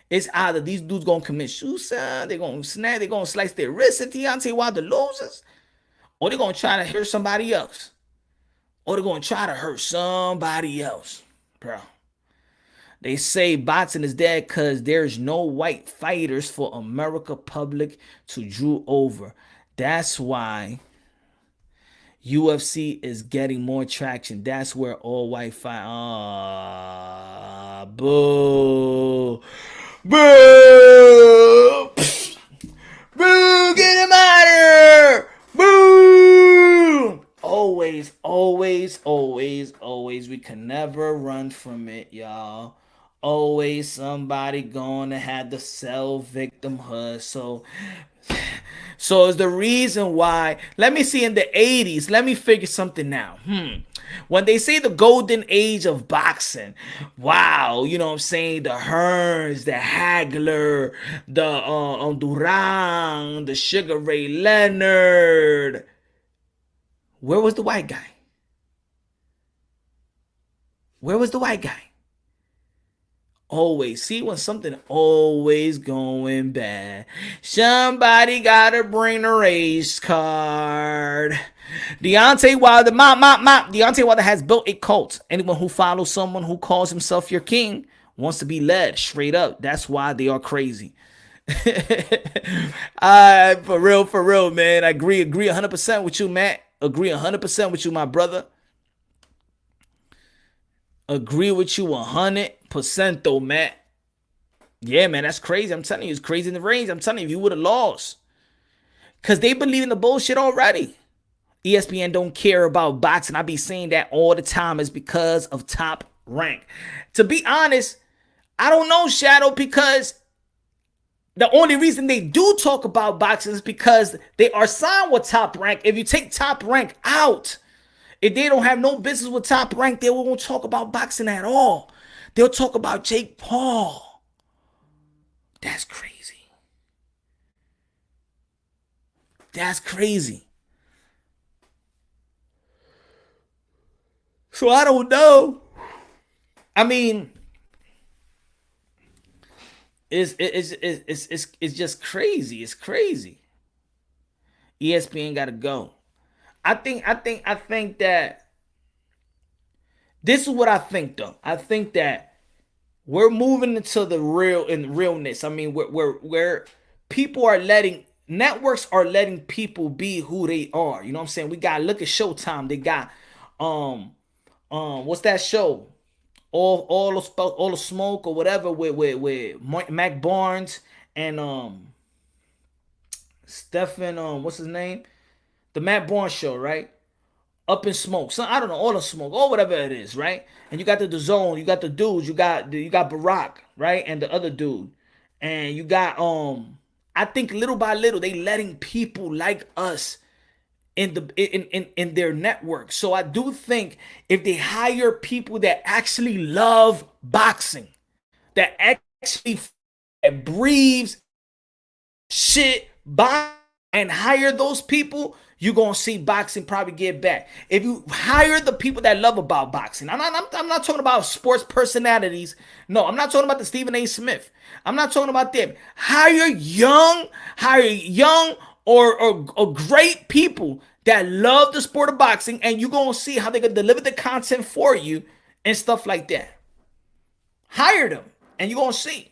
It's either these dudes gonna commit suicide, they're gonna slice their wrists if Deontay Wilder loses, or they're gonna try to hurt somebody else. Bro. They say boxing is dead because there's no white fighters for America public to drew over. That's why UFC is getting more traction. That's where all white fight. Boo. Boo. Boo. Get him out of here. Boo. Always. We can never run from it, y'all. Always somebody going to have to sell victimhood. So it's the reason why. Let me see, in the 80s, let me figure something out. When they say the golden age of boxing, wow, you know what I'm saying? The Hearns, the Hagler, the Duran, the Sugar Ray Leonard. Where was the white guy? Always. See, when something always going bad, somebody gotta bring the race card. Deontay Wilder, Deontay Wilder has built a cult. Anyone who follows someone who calls himself your king wants to be led straight up. That's why they are crazy. For real, man. I agree 100% with you, Matt. Agree 100% with you, my brother. Agree with you 100% though, Matt. Yeah, man, that's crazy. I'm telling you, it's crazy in the range. I'm telling you, if you would have lost. Because they believe in the bullshit already. ESPN don't care about boxing. I be saying that all the time. Is because of Top Rank. To be honest, I don't know, Shadow, because the only reason they do talk about boxing is because they are signed with Top Rank. If you take Top Rank out, if they don't have no business with Top Rank, they won't talk about boxing at all. They'll talk about Jake Paul. That's crazy. So I don't know. I mean, it's just crazy. It's crazy. ESPN gotta go. I think that this is what I think though. I think that we're moving into the realness. I mean, where people are networks are letting people be who they are. You know what I'm saying? We gotta look at Showtime. They got what's that show? All the smoke or whatever with Mac Barnes and Stephen what's his name? The Matt Barnes show, right? Up in Smoke. So I don't know, all the smoke, or whatever it is, right? And you got the Zone, you got the dudes, you got Barack, right? And the other dude. And you got I think little by little they letting people like us in their network. So I do think if they hire people that actually love boxing, that actually breathes shit boxing, and hire those people, you're going to see boxing probably get back. If you hire the people that love about boxing, I'm not talking about sports personalities. No, I'm not talking about the Stephen A. Smith. I'm not talking about them. Hire young or great people that love the sport of boxing, and you're going to see how they can deliver the content for you and stuff like that. Hire them, and you're going to see.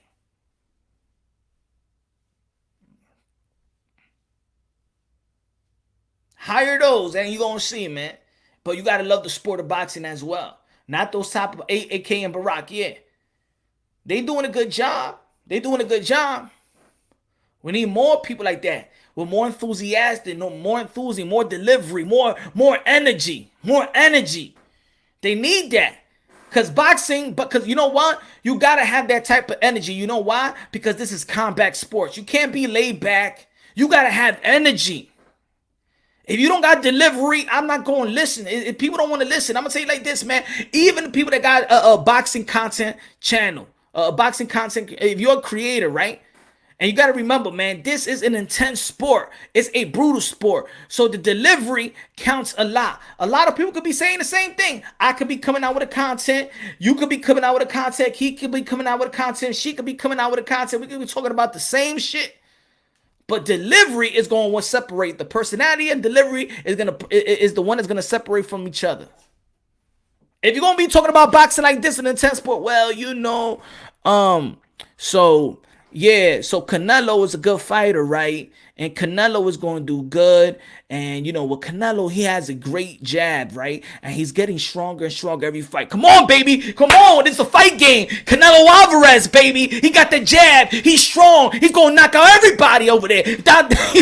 Hire those, and you're going to see, man. But you got to love the sport of boxing as well. Not those type of AK and Barack, yeah. They doing a good job. We need more people like that. With more enthusiastic, more enthusiasm, more delivery, more energy, more energy. They need that. Because boxing, because you know what? You got to have that type of energy. You know why? Because this is combat sports. You can't be laid back. You got to have energy. If you don't got delivery, I'm not going to listen. If people don't want to listen, I'm going to say it like this, man. Even the people that got a boxing content channel, boxing content, if you're a creator, right? And you got to remember, man, this is an intense sport. It's a brutal sport. So the delivery counts a lot. A lot of people could be saying the same thing. I could be coming out with a content. You could be coming out with a content. He could be coming out with a content. She could be coming out with a content. We could be talking about the same shit. But delivery is going to separate. The personality and delivery is the one that's going to separate from each other. If you're going to be talking about boxing like this in an intense sport, well, yeah, so Canelo is a good fighter, right? And Canelo is going to do good. And, with Canelo, he has a great jab, right? And he's getting stronger and stronger every fight. Come on, baby. Come on. It's a fight game. Canelo Alvarez, baby. He got the jab. He's strong. He's going to knock out everybody over there. You know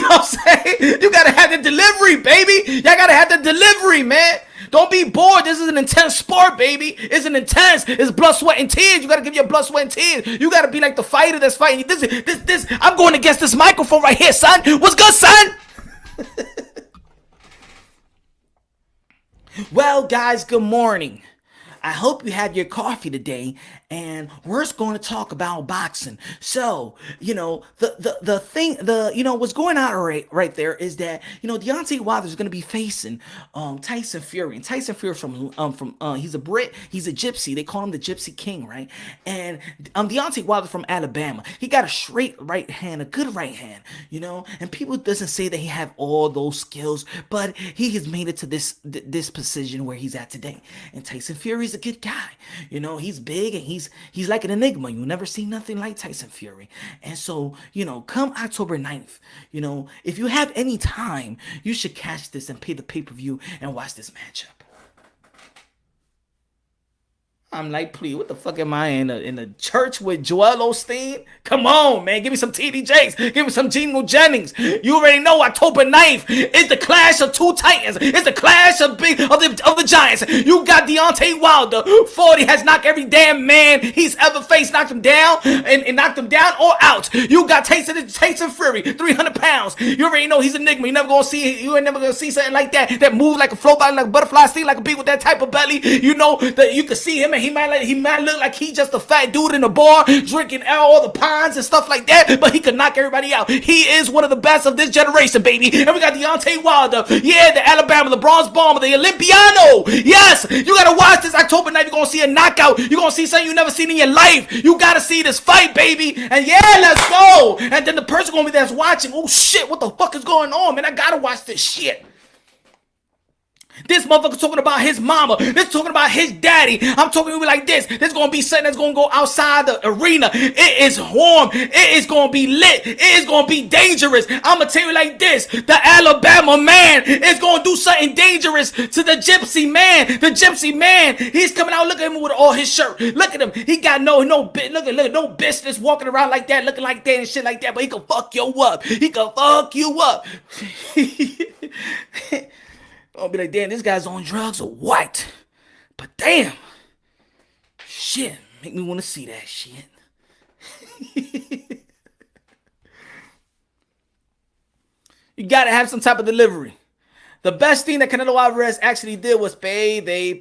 what I'm saying? You got to have the delivery, baby. Y'all got to have the delivery, man. Don't be bored. This is an intense sport, baby. It's an intense. It's blood, sweat, and tears. You gotta give your blood, sweat, and tears. You gotta be like the fighter that's fighting. This. I'm going against this microphone right here, son. What's good, son? Well, guys, good morning. I hope you had your coffee today, and we're just going to talk about boxing. So, the thing, what's going on right there is that, Deontay Wilder is going to be facing Tyson Fury. And Tyson Fury he's a Brit, he's a gypsy. They call him the Gypsy King, right? And Deontay Wilder from Alabama. He got a straight right hand, a good right hand, and people doesn't say that he have all those skills, but he has made it to this position where he's at today. And Tyson Fury's a good guy. He's big and he's like an enigma. You'll never see nothing like Tyson Fury. And so, come October 9th, if you have any time, you should catch this and pay the pay-per-view and watch this matchup. I'm like, please, what the fuck am I in a church with Joel Osteen? Come on, man. Give me some TD Jakes. Give me some Geno Jennings. You already know October 9th is the clash of two titans. It's the clash of the giants. You got Deontay Wilder. 40 has knocked every damn man he's ever faced. Knocked him down and knocked him down or out. You got Tyson Fury, 300 pounds. You already know he's an enigma. You ain't never gonna see something like that move like a flow body, like a butterfly, sting like a bee with that type of belly. That you can see him and he might look like he just a fat dude in a bar drinking all the pines and stuff like that, but he could knock everybody out. He is one of the best of this generation, baby. And we got Deontay Wilder, yeah, the Alabama, the Bronze Bomber, the Olympiano. Yes, you gotta watch this October night. You're gonna see a knockout. You're gonna see something you never seen in your life. You gotta see this fight, baby. And yeah, let's go. And then the person gonna be that's watching, oh shit, what the fuck is going on, man? I gotta watch this shit. This motherfucker talking about his mama. This talking about his daddy. I'm talking to you like this. This gonna be something that's gonna go outside the arena. It is warm. It is gonna be lit. It is gonna be dangerous. I'm gonna tell you like this. The Alabama man is gonna do something dangerous to the Gypsy man. The Gypsy man. He's coming out. Look at him with all his shirt. Look at him. He got no business walking around like that, looking like that and shit like that. But he can fuck you up. He can fuck you up. I'll be like, damn, this guy's on drugs or what? But damn, shit, make me want to see that shit. You gotta have some type of delivery. The best thing that Canelo Alvarez actually did was payday.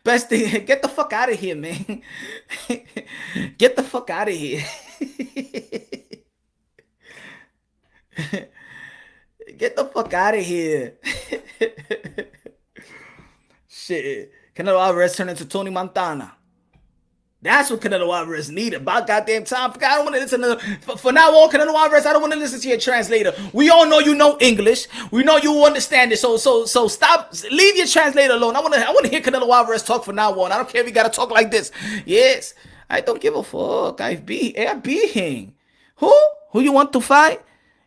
Best thing, get the fuck out of here, man. Get the fuck out of here. Get the fuck out of here. Shit. Canelo Alvarez turned into Tony Montana. That's what Canelo Alvarez needed. About goddamn time. I don't want to listen to... For now on, Canelo Alvarez, I don't want to listen to your translator. We all know you know English. We know you understand it. So stop. Leave your translator alone. I want to hear Canelo Alvarez talk from now on. I don't care if you got to talk like this. Yes. I don't give a fuck. I beat him. Who you want to fight?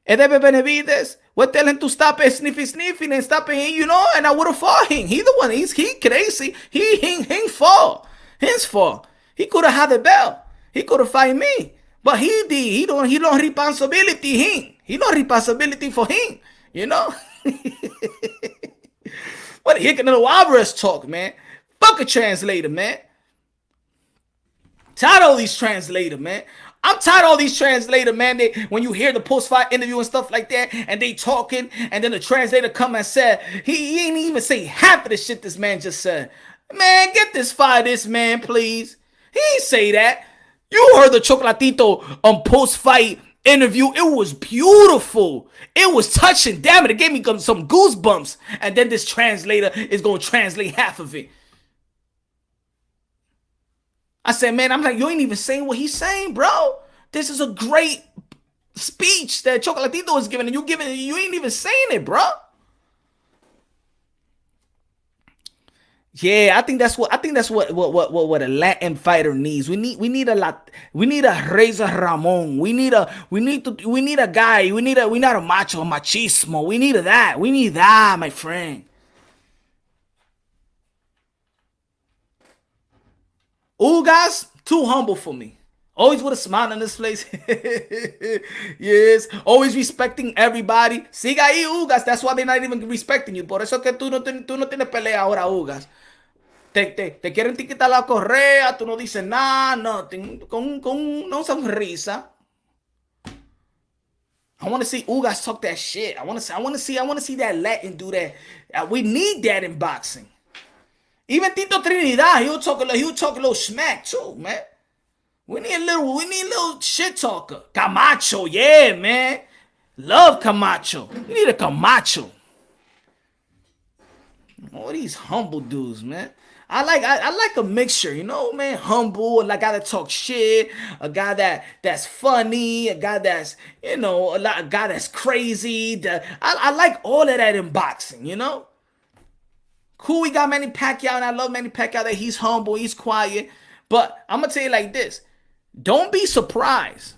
Edebe Benavides? Well, tell him to stop sniffing and stop it, and I would have fought him. He the one. He crazy. He fall. His fault. He could have had the belt. He could have fight me. But he don't responsibility him. He don't responsibility for him. You know? What the heck in the Alvarez talk, man? Fuck a translator, man. Tired of all these translators, man. I'm tired of all these translators, man. When you hear the post-fight interview and stuff like that, and they talking, and then the translator come and said, he ain't even say half of the shit this man just said. Man, get this fight, this man, please. He ain't say that. You heard the Chocolatito post-fight interview. It was beautiful. It was touching. Damn it, it gave me some goosebumps. And then this translator is going to translate half of it. I said, man, I'm like, you ain't even saying what he's saying, bro. This is a great speech that Chocolatito is giving, and you ain't even saying it, bro. Yeah, I think that's what a Latin fighter needs. We need a Reza Ramon. We need a guy. We need a macho, machismo. We need that, my friend. Ugas, too humble for me. Always with a smile on his face. Yes. Always respecting everybody. Siga ahí, Ugas. That's why they're not even respecting you. Por eso que tú no tienes pelea ahora, Ugas. Te quieren quitar la correa. Tú no dices nada. No, con una sonrisa. I want to see Ugas talk that shit. I want to see that Latin do that. We need that in boxing. Even Tito Trinidad, he'll talk a little smack too, man. We need a little shit talker. Camacho, yeah, man. Love Camacho. We need a Camacho. All these humble dudes, man. I like a mixture, you know, man. Humble, a guy that talks shit, a guy that's funny, a guy that's, you know, a guy that's crazy. I like all of that in boxing, you know. Cool, we got Manny Pacquiao, and I love Manny Pacquiao that he's humble, he's quiet. But I'm going to tell you like this. Don't be surprised.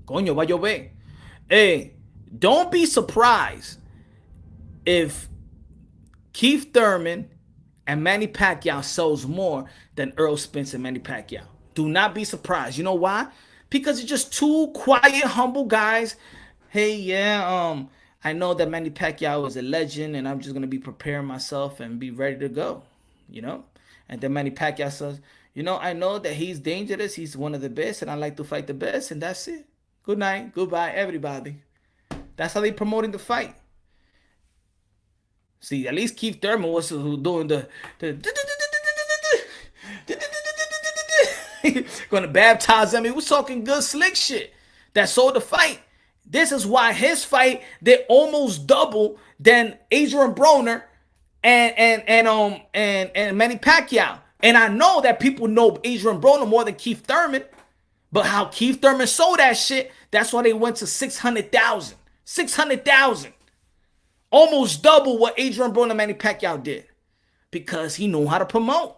Coño, va a llover. Hey, don't be surprised if Keith Thurman and Manny Pacquiao sells more than Errol Spence and Manny Pacquiao. Do not be surprised. You know why? Because it's just two quiet, humble guys. Hey, yeah, I know that Manny Pacquiao is a legend, and I'm just going to be preparing myself and be ready to go, you know? And then Manny Pacquiao says, you know, I know that he's dangerous. He's one of the best, and I like to fight the best, and that's it. Good night. Goodbye, everybody. That's how they promoting the fight. See, at least Keith Thurman was doing the going to baptize them. He was talking good, slick shit that sold the fight. This is why his fight did almost double than Adrian Broner and Manny Pacquiao. And I know that people know Adrian Broner more than Keith Thurman, but how Keith Thurman sold that shit, that's why they went to 600,000. 600,000. Almost double what Adrian Broner and Manny Pacquiao did, because he knew how to promote.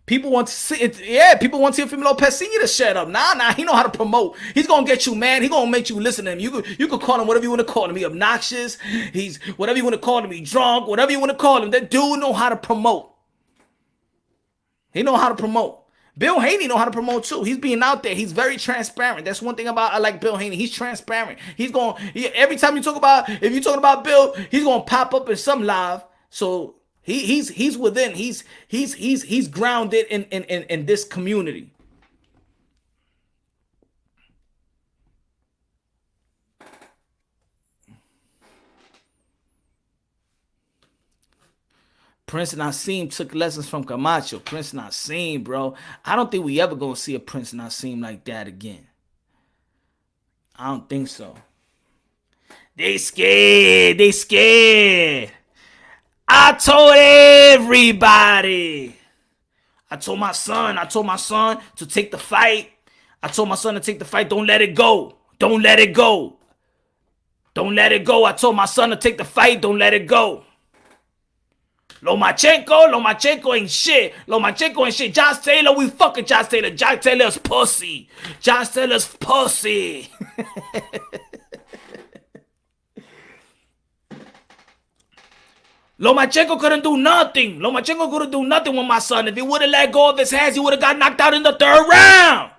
People want to see it. Yeah, people want to see Fimi Lopez Sr. to shut up. Nah, he know how to promote. He's gonna get you mad. He gonna make you listen to him. You could call him whatever you want to call him. He obnoxious. He's whatever you want to call him. He drunk. Whatever you want to call him. That dude know how to promote. He know how to promote. Bill Haney know how to promote too. He's being out there. He's very transparent. That's one thing I like Bill Haney. He's transparent. Every time if you're talking about Bill, he's gonna pop up in some live. So he's within. He's grounded in this community. Prince Nassim took lessons from Camacho. Prince Nassim, bro. I don't think we ever gonna see a Prince Nassim like that again. I don't think so. They scared. I told everybody. I told my son to take the fight. Don't let it go. I told my son to take the fight. Don't let it go. Lomachenko ain't shit. Josh Taylor, we fucking Josh Taylor. Josh Taylor's pussy. Lomachenko couldn't do nothing. Lomachenko couldn't do nothing with my son. If he would have let go of his hands, he would have got knocked out in the 3rd round.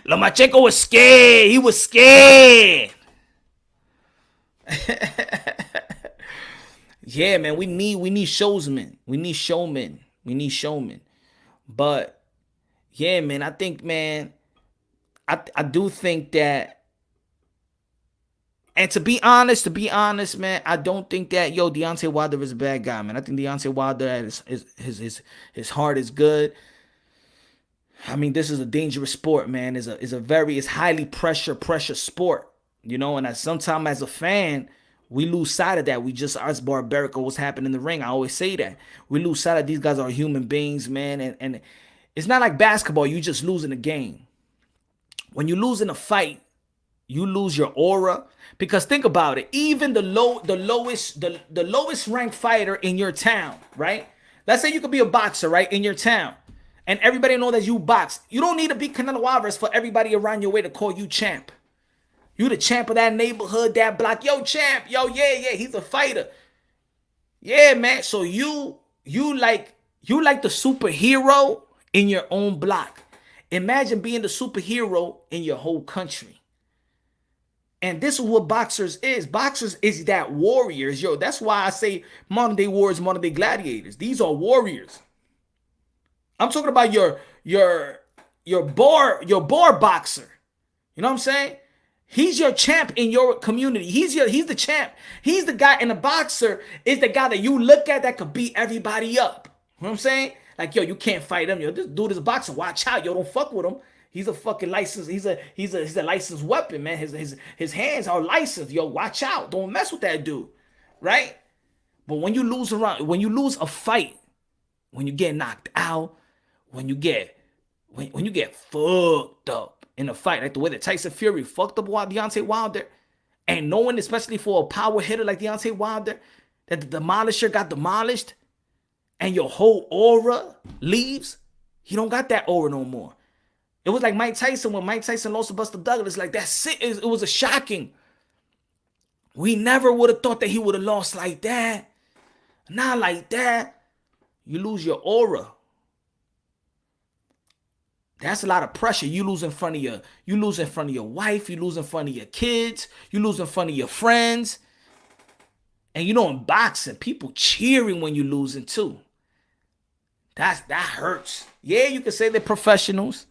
Lomachenko was scared. He was scared. Yeah, man, we need showsmen. We need showmen. We need showmen. But yeah, man, I think, man, I do think that, and to be honest, man, I don't think that Deontay Wilder is a bad guy, man. I think Deontay Wilder his heart is good. I mean, this is a dangerous sport, man. It's highly pressure sport, and sometimes as a fan, we lose sight of that. We just as barbaric of what's happening in the ring. I always say that. We lose sight of these guys are human beings, man, and it's not like basketball. You just lose in a game. When you lose in a fight, you lose your aura. Because think about it, even the lowest ranked fighter in your town, right? Let's say you could be a boxer, right, in your town, and everybody know that you box. You don't need to be Canelo Alvarez for everybody around your way to call you champ. You the champ of that neighborhood, that block. Yo, champ. Yo, yeah, he's a fighter. Yeah, man. So you like the superhero in your own block. Imagine being the superhero in your whole country. And this is what boxers is. Boxers is that warriors. Yo, that's why I say modern day warriors, modern day gladiators. These are warriors. I'm talking about your bar boxer. You know what I'm saying? He's your champ in your community. He's the champ. He's the guy, and the boxer is the guy that you look at that could beat everybody up. You know what I'm saying? Like, yo, you can't fight him. Yo, this dude is a boxer. Watch out. Yo, don't fuck with him. He's a fucking licensed. He's a licensed weapon, man. His hands are licensed. Yo, watch out. Don't mess with that dude. Right? But when you lose a fight, when you get knocked out, when you get fucked up in a fight, like the way that Tyson Fury fucked up Deontay Wilder, and knowing, especially for a power hitter like Deontay Wilder, that the demolisher got demolished, and your whole aura leaves, you don't got that aura no more. It was like Mike Tyson when Mike Tyson lost to Buster Douglas. Like, that's it. It was a shocking. We never would have thought that he would have lost like that. Not like that. You lose your aura. That's a lot of pressure. You lose in front of your wife. You lose in front of your kids. You lose in front of your friends. And in boxing, people cheering when you're losing too. That hurts. Yeah, you can say they're professionals.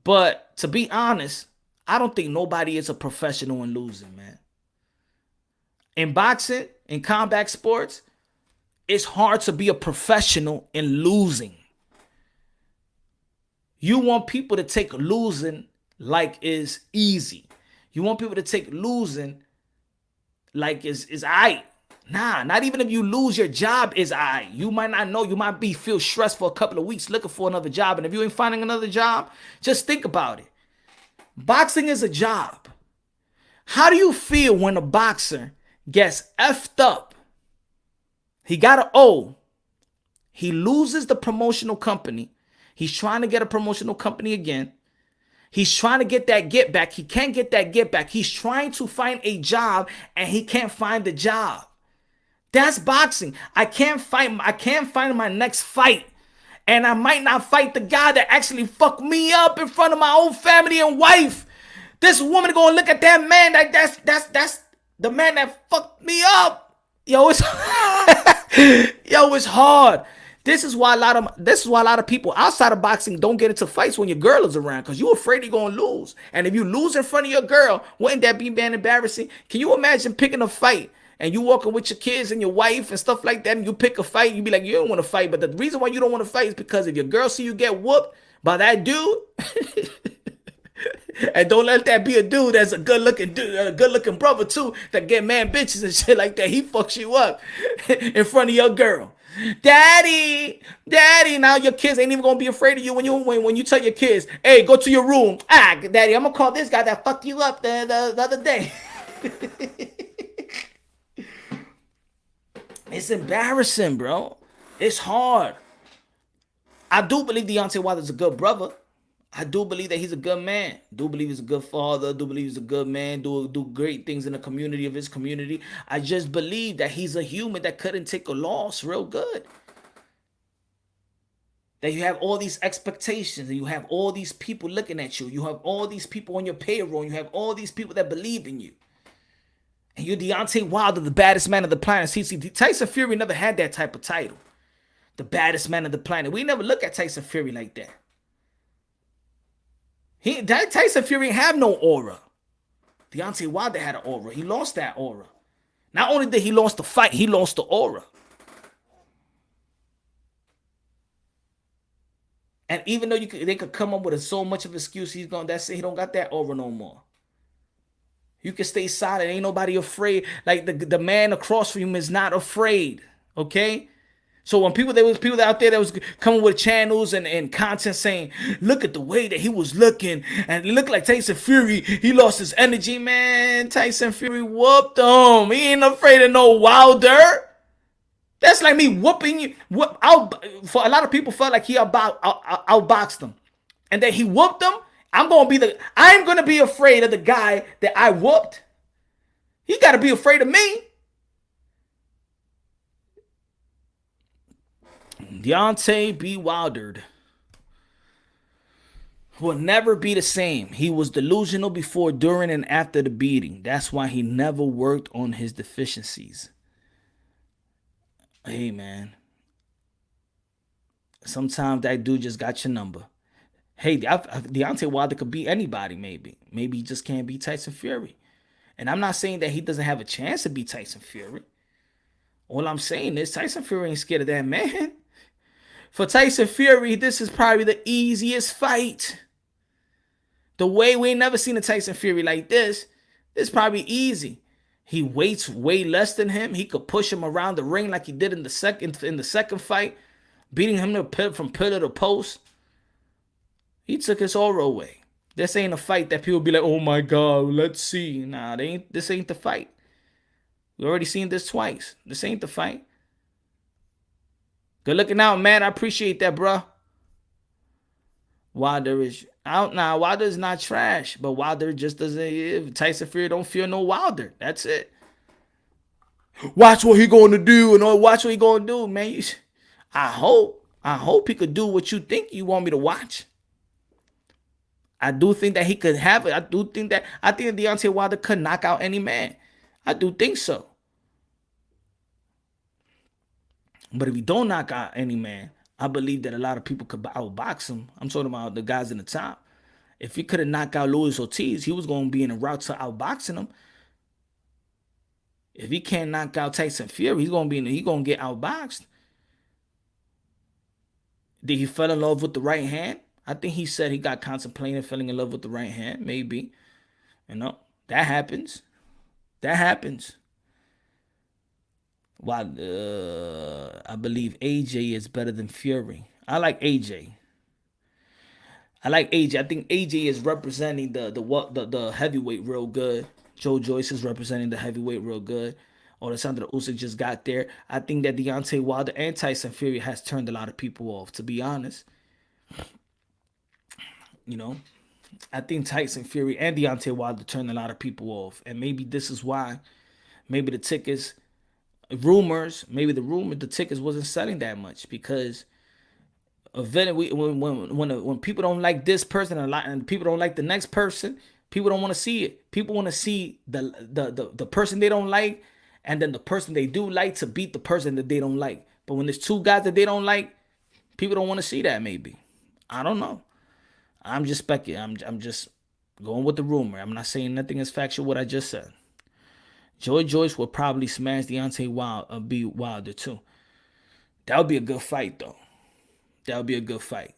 But to be honest, I don't think nobody is a professional in losing, man. In boxing, in combat sports, it's hard to be a professional in losing. You want people to take losing like it's easy. You want people to take losing like it's aight. Nah, not even if you lose your job is aight. You might not know. You might feel stressed for a couple of weeks looking for another job. And if you ain't finding another job, just think about it. Boxing is a job. How do you feel when a boxer gets effed up? He got an O. He loses the promotional company. He's trying to get a promotional company again. He's trying to get that get back. He can't get that get back. He's trying to find a job and he can't find the job. That's boxing. I can't find my next fight. And I might not fight the guy that actually fucked me up in front of my own family and wife. This woman gonna look at that man like that's the man that fucked me up. Yo, it's hard. This is why a lot of people outside of boxing don't get into fights when your girl is around, because you're afraid you're gonna lose. And if you lose in front of your girl, wouldn't that be embarrassing? Can you imagine picking a fight and you walking with your kids and your wife and stuff like that, and you pick a fight, you be like, you don't want to fight, but the reason why you don't want to fight is because if your girl see you get whooped by that dude, and don't let that be a dude that's a good-looking dude, a good-looking brother too, that get man bitches and shit like that. He fucks you up in front of your girl. Daddy, now your kids ain't even gonna be afraid of you when you tell your kids, hey, go to your room. Daddy, I'm gonna call this guy that fucked you up the other day. It's embarrassing, bro. It's hard. I do believe Deontay Wilder's a good brother. I do believe that he's a good man. Do believe he's a good father. Do believe he's a good man. Do great things in the community of his community. I just believe that he's a human that couldn't take a loss real good. That you have all these expectations and you have all these people looking at you. You have all these people on your payroll. And you have all these people that believe in you. And you're Deontay Wilder, the baddest man of the planet. See, Tyson Fury never had that type of title. The baddest man of the planet. We never look at Tyson Fury like that. Tyson Fury didn't have no aura. Deontay Wilder had an aura. He lost that aura. Not only did he lost the fight, he lost the aura. And even though they could come up with so much of excuse, he don't got that aura no more. You can stay silent. Ain't nobody afraid. Like the man across from him is not afraid. Okay? So when there was people out there that was coming with channels and content saying, look at the way that he was looking, and it looked like Tyson Fury, he lost his energy, man. Tyson Fury whooped him. He ain't afraid of no Wilder. That's like me whooping you. For a lot of people felt like he outboxed them. And then he whooped them. I'm gonna be afraid of the guy that I whooped. He gotta be afraid of me. Deontay B. Wilder will never be the same. He was delusional before, during, and after the beating. That's why he never worked on his deficiencies. Hey, man. Sometimes that dude just got your number. Hey, Deontay Wilder could beat anybody, maybe. Maybe he just can't beat Tyson Fury. And I'm not saying that he doesn't have a chance to beat Tyson Fury. All I'm saying is Tyson Fury ain't scared of that man. For Tyson Fury, this is probably the easiest fight. The way we ain't never seen a Tyson Fury like this is probably easy. He weights way less than him. He could push him around the ring like he did in the second fight, beating him from pillar to post. He took his aura away. This ain't a fight that people be like, oh my God, let's see. Nah, this ain't the fight. We already seen this twice. This ain't the fight. Good looking out, man. I appreciate that, bro. Wilder is out now. Wilder is not trash, but Wilder just doesn't. Tyson Fury don't fear no Wilder. That's it. Watch what he going to do and watch what he going to do, man. I hope he could do what you think you want me to watch. I do think that he could have it. I think that Deontay Wilder could knock out any man. I do think so. But if he don't knock out any man, I believe that a lot of people could outbox him. I'm talking about the guys in the top. If he could have knocked out Luis Ortiz, he was going to be in a route to outboxing him. If he can't knock out Tyson Fury, he's going to get outboxed. Did he fall in love with the right hand? I think he said he got contemplating falling in love with the right hand. Maybe. You know, that happens. That happens. While I believe AJ is better than Fury. I like AJ. I think AJ is representing the heavyweight real good. Joe Joyce is representing the heavyweight real good. Alexander Usyk just got there. I think that Deontay Wilder and Tyson Fury has turned a lot of people off, to be honest. You know, I think Tyson Fury and Deontay Wilder turned a lot of people off. And maybe this is why. Maybe the tickets, the tickets wasn't selling that much because when people don't like this person and people don't like the next person, people don't want to see it. People want to see the person they don't like and then the person they do like to beat the person that they don't like. But when there's two guys that they don't like, people don't want to see that maybe. I don't know. I'm just speculating. I'm just going with the rumor. I'm not saying nothing is factual what I just said. Joy Joyce will probably smash Deontay Wilder too. That would be a good fight, though. That would be a good fight.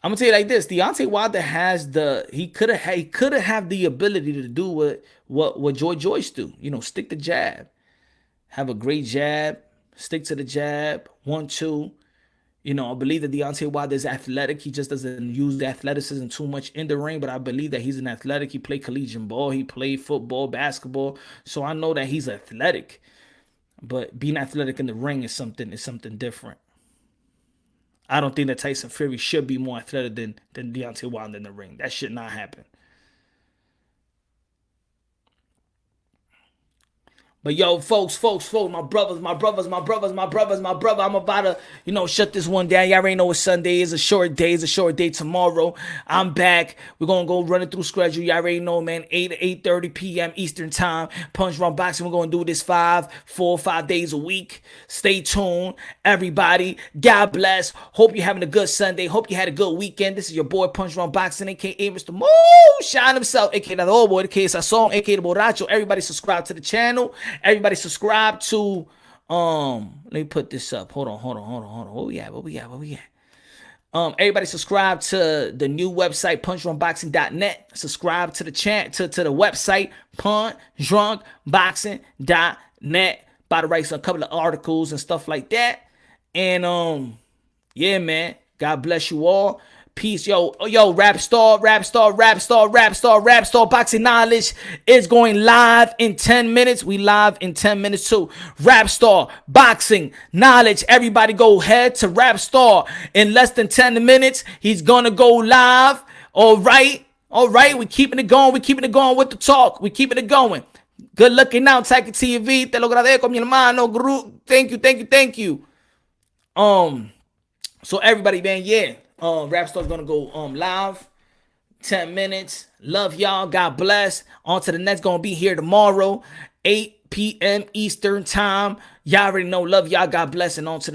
I'm gonna tell you like this: Deontay Wilder has he could have the ability to do what Joy Joyce do. You know, stick the jab, have a great jab, stick to the jab, 1-2. You know, I believe that Deontay Wilder is athletic. He just doesn't use the athleticism too much in the ring, but I believe that he's an athletic. He played collegiate ball. He played football, basketball. So I know that he's athletic. But being athletic in the ring is something different. I don't think that Tyson Fury should be more athletic than Deontay Wilder in the ring. That should not happen. But yo, folks, my brothers, I'm about to, shut this one down. Y'all already know what Sunday is. A short day tomorrow. I'm back. We're going to go running through schedule. Y'all already know, man, 8 to 8:30 p.m. Eastern time. Punch Drunk Boxing. We're going to do this 4 or 5 days a week. Stay tuned, everybody. God bless. Hope you're having a good Sunday. Hope you had a good weekend. This is your boy, Punch Drunk Boxing, a.k.a. Mr. Moonshine himself, a.k.a. the old boy, a.k.a. Sasson, a.k.a. the Borracho. Everybody subscribe to the channel. Everybody subscribe to let me put this up. Hold on. What we at? Everybody subscribe to the new website, punchdrunkboxing.net. Subscribe to the to the website, punchdrunkboxing.net. About to write a couple of articles and stuff like that. And yeah, man. God bless you all. Peace, yo, Rap Star Boxing Knowledge is going live in 10 minutes. We live in 10 minutes too. Rap Star Boxing Knowledge. Everybody go head to Rap Star in less than 10 minutes. He's gonna go live. All right. We keeping it going. We keeping it going with the talk. We keeping it going. Good looking now, Taki TV. Te lo agradezco, mi hermano. Guru. Thank you. So everybody, man, yeah. Rap Star's gonna go live 10 minutes. Love y'all. God bless. On to the next. Gonna be here tomorrow 8 p.m. Eastern time. Y'all already know. Love y'all. God bless. And on to the